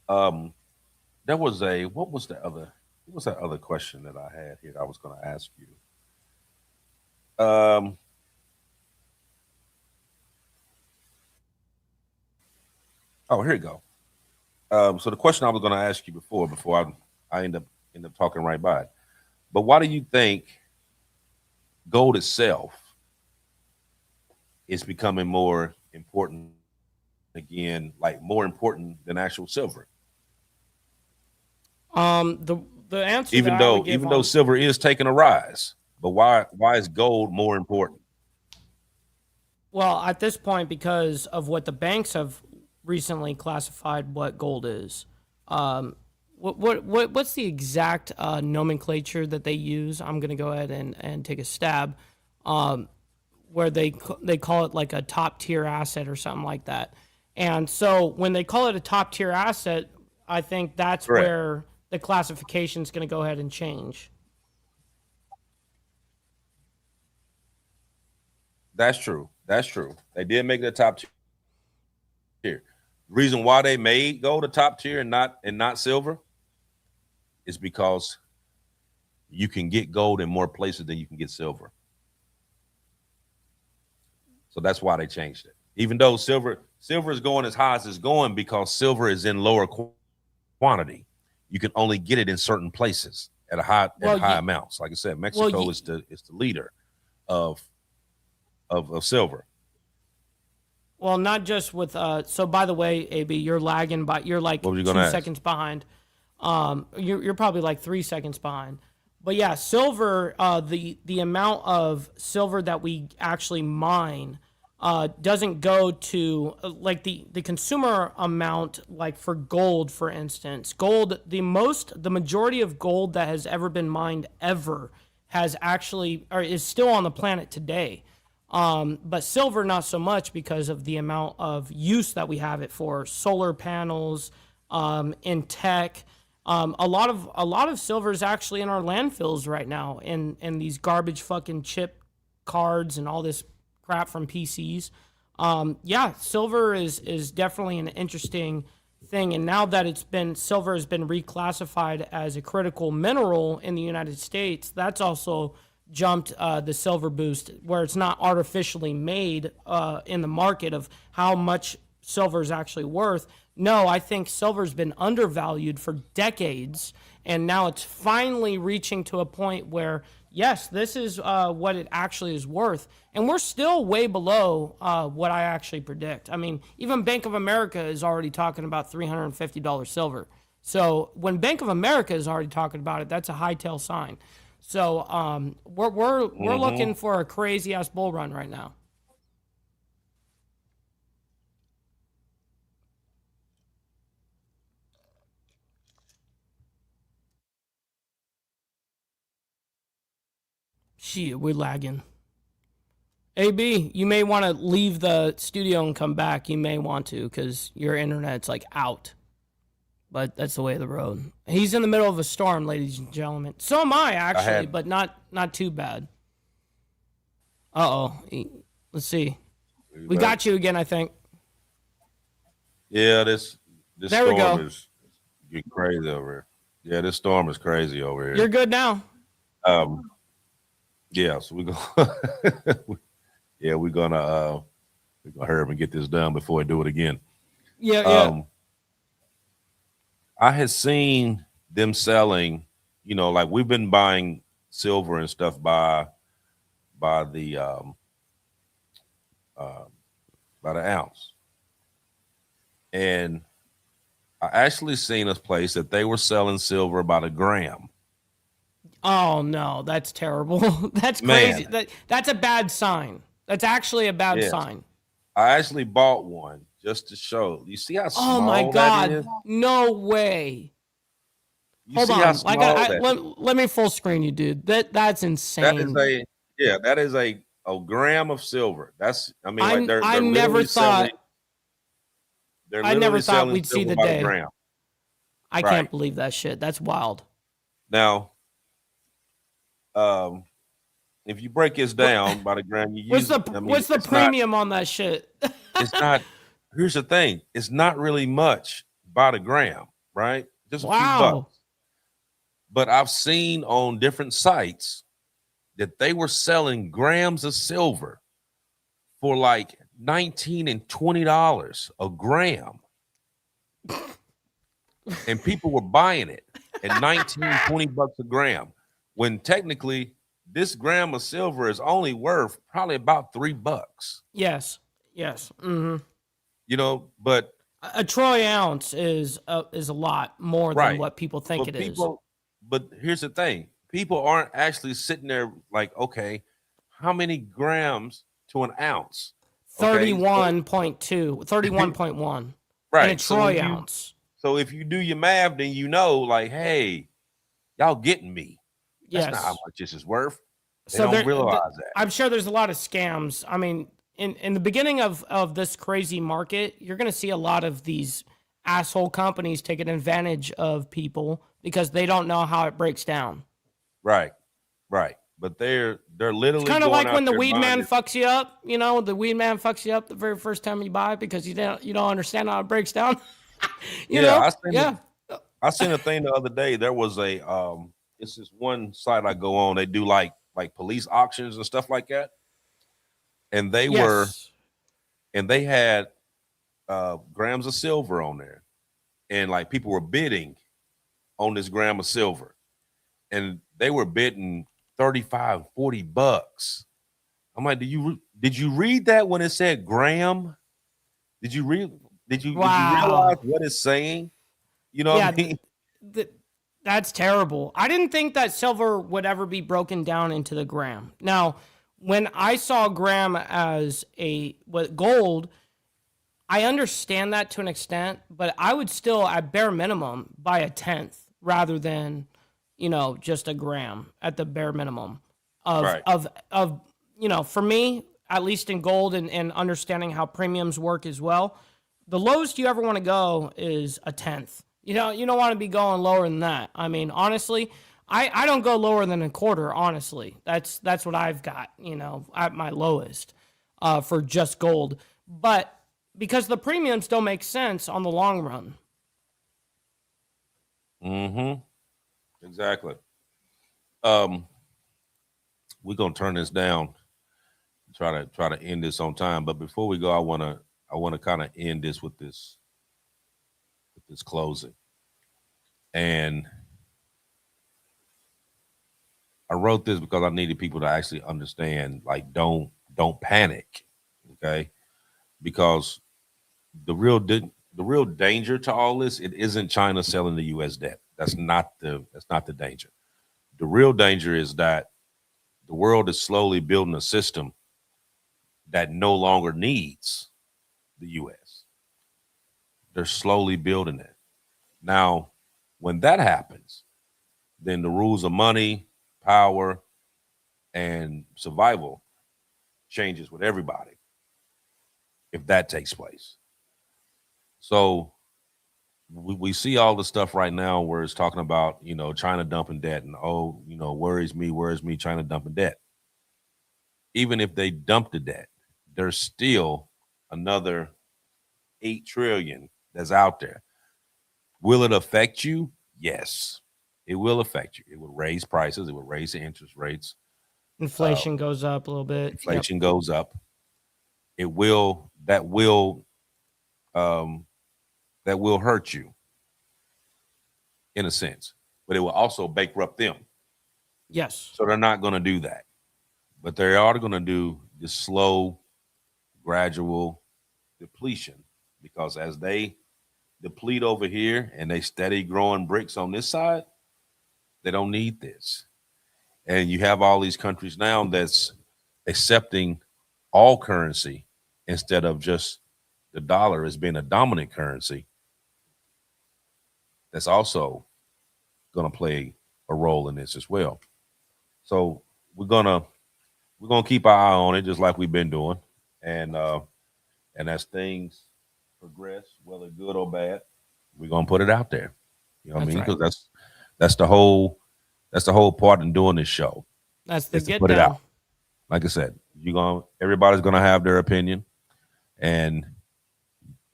There was what was that other question that I had here that I was going to ask you? Oh, here you go. So the question I was going to ask you before I end up talking right by it. But why do you think gold itself is becoming more important again, like more important than actual silver? The answer Even that I would though give even though silver is taking a rise, but why is gold more important? well, at this point, because of what the banks have recently classified what gold is. What's the exact nomenclature that they use? I'm gonna go ahead and take a stab. Where they call it like a top tier asset or something like that. And so when they call it a top tier asset, I think that's Correct. where the classification is going to go ahead and change. That's true. That's true. They did make it a top tier. The reason why they made gold a top tier and not silver is because you can get gold in more places than you can get silver. So that's why they changed it. Even though silver is going as high as it's going because silver is in lower quantity. You can only get it in certain places at high amounts. Like I said, Mexico is the leader of silver. Well, not just with so by the way, AB, you're lagging by you're like 2 seconds behind. You're probably like 3 seconds behind. But yeah, silver, the amount of silver that we actually mine doesn't go to like the consumer amount, like for gold, for instance. Gold, the majority of gold that has ever been mined ever has actually, or is still on the planet today. But silver, not so much because of the amount of use that we have it for. Solar panels, in tech. A lot of silver is actually in our landfills right now, in these garbage fucking chip cards and all this crap from PCs. Yeah, silver is definitely an interesting thing, and now that silver has been reclassified as a critical mineral in the United States, that's also jumped the silver boost, where it's not artificially made in the market of how much silver is actually worth. No, I think silver's been undervalued for decades, and now it's finally reaching to a point where, yes, this is what it actually is worth. And we're still way below what I actually predict. I mean, even Bank of America is already talking about $350 silver. So when Bank of America is already talking about it, that's a hightail sign. So we're looking for a crazy ass bull run right now. Shit, we're lagging. AB, you may want to leave the studio and come back. You may want to, because your internet's like out. But that's the way of the road. He's in the middle of a storm, ladies and gentlemen. So am I, actually, but not too bad. Let's see. We got you again, I think. Yeah, this storm is getting crazy over here. Yeah, this storm is crazy over here. You're good now. Yeah, so we're gonna hurry up and get this done before I do it again. Yeah. I had seen them selling, like we've been buying silver and stuff by the ounce. And I actually seen a place that they were selling silver by the gram. Oh no, that's terrible. That's crazy. That's a bad sign. That's actually a bad sign. I actually bought one just to show. You see how small that is? Oh my God. That is? No way. Hold on. Let me full screen you, dude. That's insane. That is a gram of silver. That's, I mean, like they're I never thought. They're I never literally thought selling we'd see silver the by the day. gram. I Right. can't believe that shit. That's wild. Now, um, if you break this What down by the gram, you what's use the it. I mean, what's the premium on that shit? it's not, here's the thing. It's not really much by the gram, right? Just a few bucks. Wow. But I've seen on different sites that they were selling grams of silver for like $19 and $20 a gram. And people were buying it at 19, 20 bucks a gram. When technically this gram of silver is only worth probably about $3. Yes. Yes. Hmm. You know, but A troy ounce is a lot more than right. what people think it is. But here's the thing. People aren't actually sitting there like, okay, how many grams to an ounce? Okay. 31.2, 31.1 in a Right. troy ounce. So if you do your math, then you know, like, hey, y'all getting me. That's not how Yes. much this is worth. They So don't realize that. I'm sure there's a lot of scams. I mean, in the beginning of this crazy market, you're going to see a lot of these asshole companies taking advantage of people because they don't know how it breaks down. Right. Right. But they're It's literally kind of going like out when the there weed buying man this. fucks you up. You know, the weed man fucks you up the very first time you buy because you don't understand how it breaks down. you Yeah, know, yeah. I seen a thing the other day. There was a it's this one site I go on. They do like police auctions and stuff like that. And Yes. they had grams of silver on there. And like people were bidding on this gram of silver. And they were bidding 35, 40 bucks. I'm like, did you read that when it said gram? Did you read did you realize Wow. what it's saying? You know what Yeah, I mean? that's terrible. I didn't think that silver would ever be broken down into the gram. Now, when I saw gram as gold, I understand that to an extent, but I would still, at bare minimum, buy a tenth rather than, just a gram at the bare minimum of Right. for me, at least in gold and understanding how premiums work as well. The lowest you ever want to go is a tenth. You don't want to be going lower than that. I mean, honestly, I don't go lower than a quarter. Honestly, that's what I've got. At my lowest, for just gold. But because the premiums don't make sense on the long run. Mm-hmm. Exactly. We're gonna turn this down. Try to end this on time. But before we go, I wanna kind of end this with this closing. And I wrote this because I needed people to actually understand, like, don't panic, okay? Because the real danger to all this, it isn't China selling the U.S. debt. That's not the danger. The real danger is that the world is slowly building a system that no longer needs the U.S. They're slowly building it. Now, when that happens, then the rules of money, power, and survival changes with everybody if that takes place. So we see all the stuff right now where it's talking about, China dumping debt and, worries me, China dumping debt. Even if they dump the debt, there's still another 8 trillion that's out there. Will it affect you? Yes, it will affect you. It will raise prices. It will raise the interest rates. Inflation goes up a little bit. Inflation goes up. It will that will hurt you in a sense, but it will also bankrupt them. Yes. So they're not going to do that, but they are going to do this slow, gradual depletion, because as they deplete over here and they steady growing bricks on this side, they don't need this. And you have all these countries now that's accepting all currency instead of just the dollar as being a dominant currency. That's also going to play a role in this as well. So we're gonna keep our eye on it, just like we've been doing, and as things progress, whether good or bad, we're gonna put it out there. You know what I That's mean? right. Because that's the whole part in doing this show That's the is to get put it down. out. Like I said, everybody's gonna have their opinion, and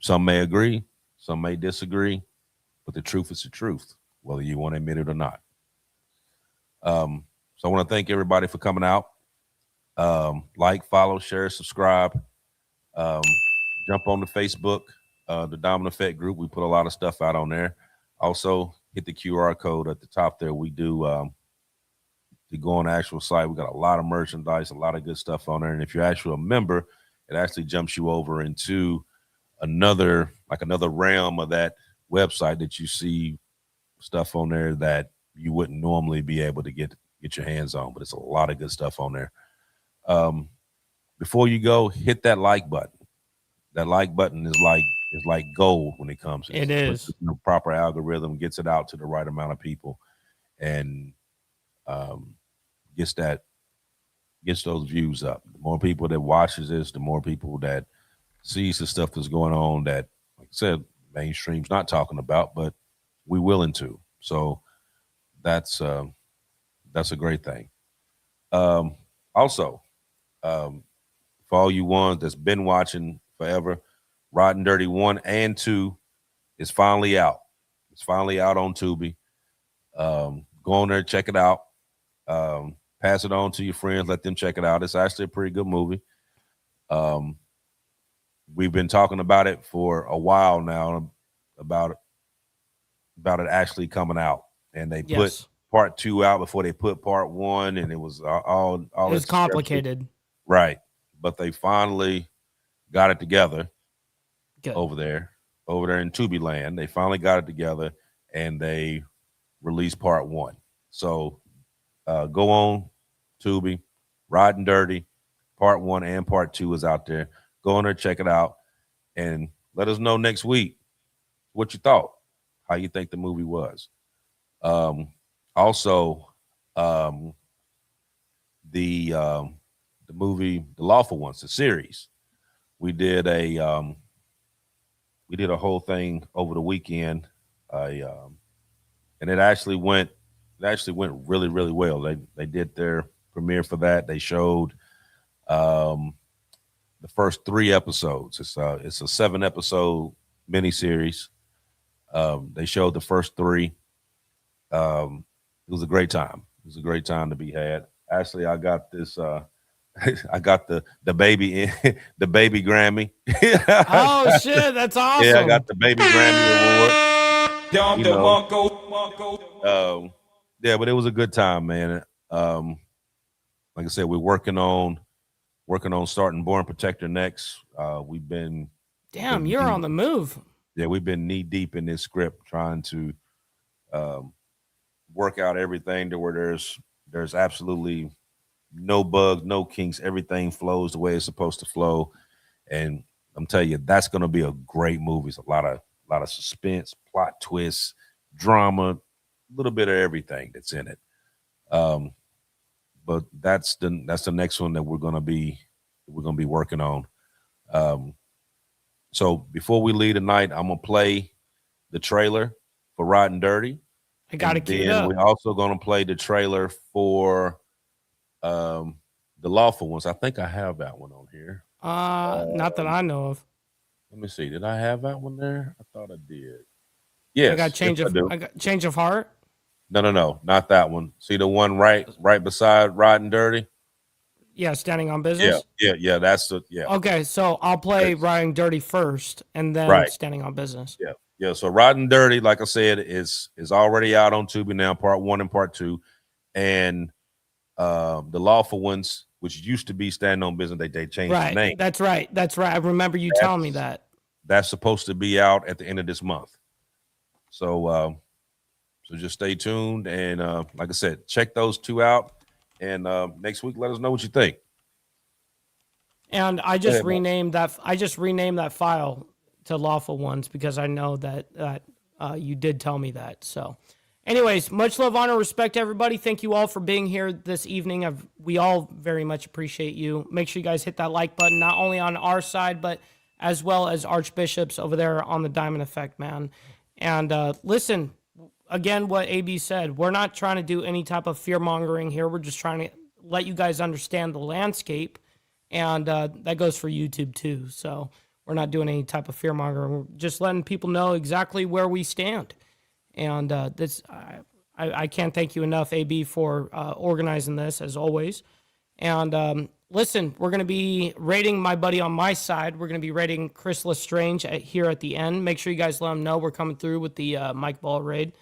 some may agree, some may disagree, but the truth is the truth, whether you want to admit it or not. So I want to thank everybody for coming out. Like, follow, share, subscribe. Um, Jump on the Facebook, the Dominant Effect group. We put a lot of stuff out on there. Also, hit the QR code at the top there. We do to go on the actual site. We got a lot of merchandise, a lot of good stuff on there. And if you're actually a member, it actually jumps you over into another realm of that website that you see stuff on there that you wouldn't normally be able to get your hands on. But it's a lot of good stuff on there. Before you go, hit that like button. That like button is like gold when it comes. It is. The proper algorithm gets it out to the right amount of people, and gets those views up. The more people that watches this, the more people that sees the stuff that's going on that, like I said, mainstream's not talking about, but we willing to. So that's a great thing. Also, for all you ones that's been watching forever, Rotten Dirty 1 and 2 is finally out. It's finally out on Tubi. Go on there, check it out. Pass it on to your friends, let them check it out. It's actually a pretty good movie. We've been talking about it for a while now, about it actually coming out, and they put part 2 out before they put part 1, and it was all it was complicated, right? But they finally got it together. Good. over there in Tubi land. They finally got it together, and they released part 1. So go on Tubi, Riding Dirty, part 1 and part 2 is out there. Go on there, check it out, and let us know next week what you thought, how you think the movie was. Also, the movie The Lawful Ones, the series. We did a whole thing over the weekend, and it actually went really, really well. They did their premiere for that. They showed the first 3 episodes. It's a 7-episode miniseries. They showed the first 3. It was a great time. It was a great time to be had. Actually, I got this. I got the baby the baby Grammy. Oh shit, that's awesome. Yeah, I got the baby Grammy award. You know, yeah, but it was a good time, man. Like I said, we're working on starting Born Protector next. We've been you're on the move. Yeah, we've been knee deep in this script trying to work out everything to where there's absolutely no bugs, no kinks. Everything flows the way it's supposed to flow, and I'm telling you, that's going to be a great movie. It's a lot of suspense, plot twists, drama, a little bit of everything that's in it. But that's the next one that we're going to be working on. So before we leave tonight, I'm gonna play the trailer for Riding Dirty. I got it queued up. We're also gonna play the trailer for The Lawful Ones. I think I have that one on here. Not that I know of. Let me see. Did I have that one there? I thought I did. Yes. I got Change of Heart. No, not that one. See the one right beside Riding Dirty? Yeah, Standing on Business. Yeah. That's the Okay, so I'll play Riding Dirty first, and then Standing on Business. Yeah. So Riding Dirty, like I said, is already out on Tubi now, part 1 and part 2, and The Lawful Ones, which used to be Standing on Business, they changed the name. That's right. I remember you telling me that. That's supposed to be out at the end of this month. So just stay tuned, and like I said, check those 2 out. And next week, let us know what you think. And I just renamed that file to Lawful Ones because I know that you did tell me that. So, anyways, much love, honor, respect, everybody. Thank you all for being here this evening. We all very much appreciate you. Make sure you guys hit that like button, not only on our side, but as well as archbishops over there on the Diamond Effect, man. And listen, again, what AB said, we're not trying to do any type of fear mongering here. We're just trying to let you guys understand the landscape, and that goes for YouTube too. So we're not doing any type of fear mongering. We're just letting people know exactly where we stand. And I can't thank you enough, AB, for organizing this as always. And listen, we're going to be rating my buddy on my side. We're going to be rating Chris Lestrange here at the end. Make sure you guys let him know we're coming through with the Mike Ball raid.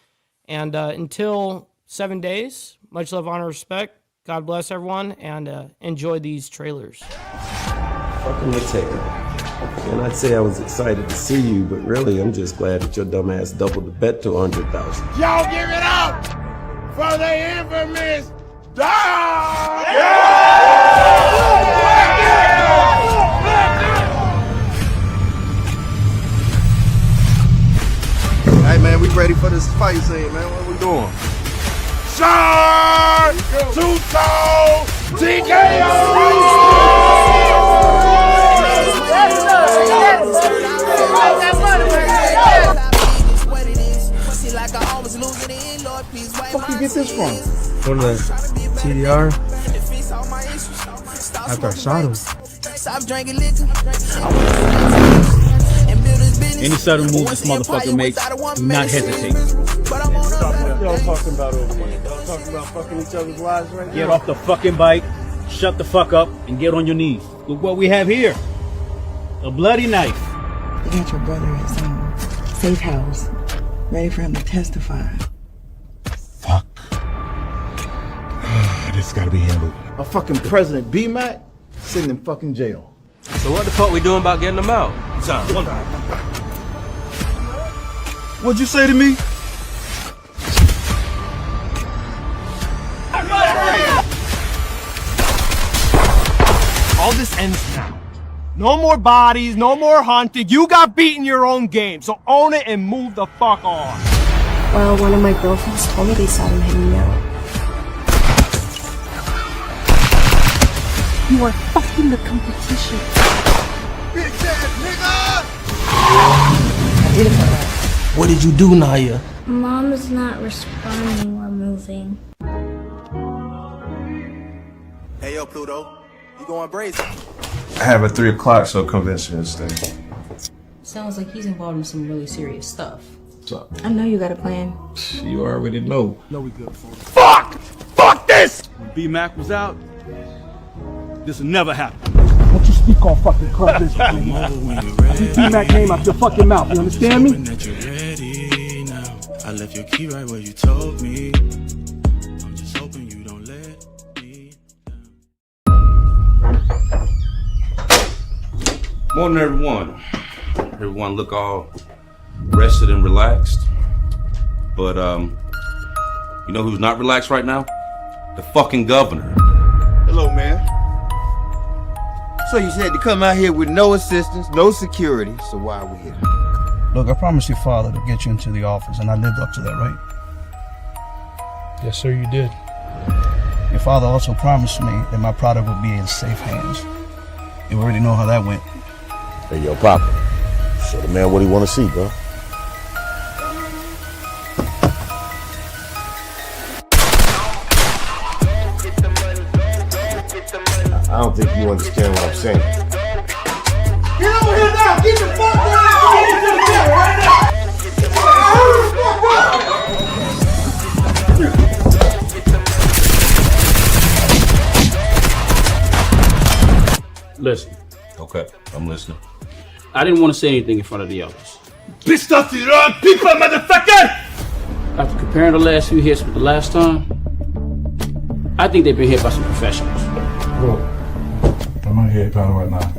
And until 7 days, much love, honor, respect. God bless everyone, and enjoy these trailers. Fucking Mateo. And I'd say I was excited to see you, but really I'm just glad that your dumb ass doubled the bet to 100,000. Y'all give it up for the infamous dog! Hey man, we ready for this fight scene, man. What we doing? Sean! Two-Tone! TKO! Where you get this from? Go to the TDR. After I shot him. Any sudden move this motherfucker makes, do not hesitate. What y'all talking about over here? Y'all talking about fucking each other's lives right now? Get off the fucking bike, shut the fuck up, and get on your knees. Look what we have here. A bloody knife. You got your brother at some safe house, ready for him to testify. Fuck. This gotta be handled. A fucking President B-Mac sitting in fucking jail. So what the fuck we doing about getting them out? What'd you say to me? All this ends now. No more bodies, no more hunting. You got beaten your own game, so own it and move the fuck on. Well, one of my girlfriends told me they saw him hanging out. You are fucking the competition. Bitch ass nigga! I did it for her. What did you do, Naya? Mom is not responding. We're moving. Hey yo, Pluto. You going brazen? I have a 3 o'clock, so convention to stay. Sounds like he's involved in some really serious stuff. What's up? I know you got a plan. You already know. No, we good, folks. Fuck! Fuck this! When B-Mac was out, this will never happen. Don't you speak on fucking club this I see T-Mac name out your fucking mouth, you understand me? I left your key right where you told me. I'm just hoping you don't let me down. Morning, everyone. Everyone look all rested and relaxed. But, you know who's not relaxed right now? The fucking governor. Hello, man. So you said to come out here with no assistance, no security, so why are we here? Look, I promised your father to get you into the office, and I lived up to that, right? Yes, sir, you did. Your father also promised me that my product would be in safe hands. You already know how that went. Hey, yo, Papa. Show the man what he want to see, bro. I don't think you understand what I'm saying. Get over here now! Get the fuck down! Get to the deck right now! Listen, Okay, I'm listening. I didn't want to say anything in front of the others. Pissed off the wrong people, motherfucker! After comparing the last few hits with the last time, I think they've been hit by some professionals. Look, I'm not here about it right now.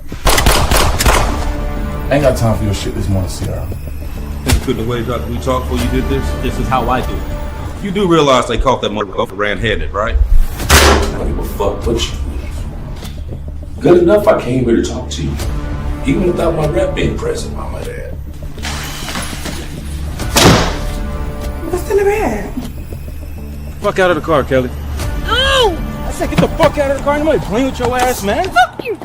I ain't got time for your shit this morning, Sierra. Think you couldn't have waited we talked before you did this? This is how I do it. You do realize they caught that motherfucker red-handed, right? I don't give a fuck what you believe. Good enough I came here to talk to you. Even without my rep being present, I might add. What's in the bag? Fuck out of the car, Kelly. No! I said get the fuck out of the car. Nobody playing with your ass, man. Fuck you!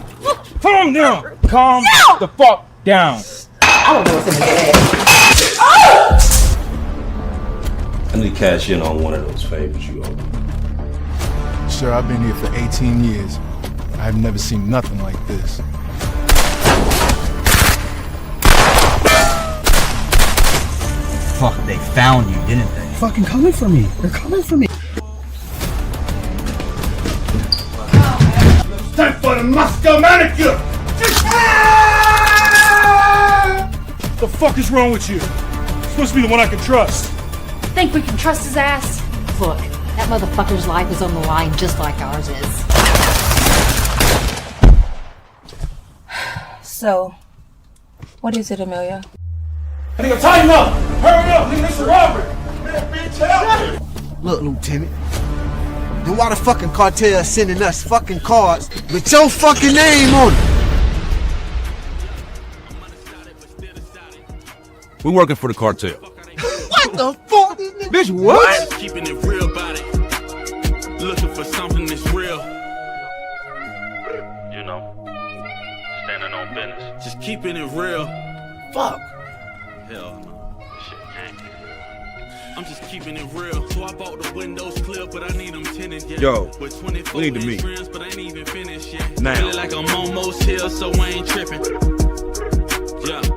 Calm down. Calm the fuck down. I don't know what's in the bag. I need to cash in on one of those favors you owe me. Sir, I've been here for 18 years. I've never seen nothing like this. Fuck, they found you, didn't they? Fucking coming for me. They're coming for me. Time for the Moscow manicure! The fuck is wrong with you? You're supposed to be the one I can trust. Think we can trust his ass? Look, that motherfucker's life is on the line just like ours is. So, what is it, Amelia? Nigga, tighten up! Hurry up! Nigga, this is a robbery! Man, bitch, help! Look, Lieutenant. Then why the fucking cartel is sending us fucking cards with your fucking name on it? We're working for the cartel. What the fuck? Bitch, what? Keeping it real about it. Looking for something that's real. You know, standing on business. Just keeping it real. Fuck. Hell no. I'm just keeping it real. So I bought the windows clear, but I need them tinted, yeah. Yo, with 24 we need to meet. rims, but I ain't even finished yet. Now. Feeling like I'm almost here, so I ain't tripping. Yeah.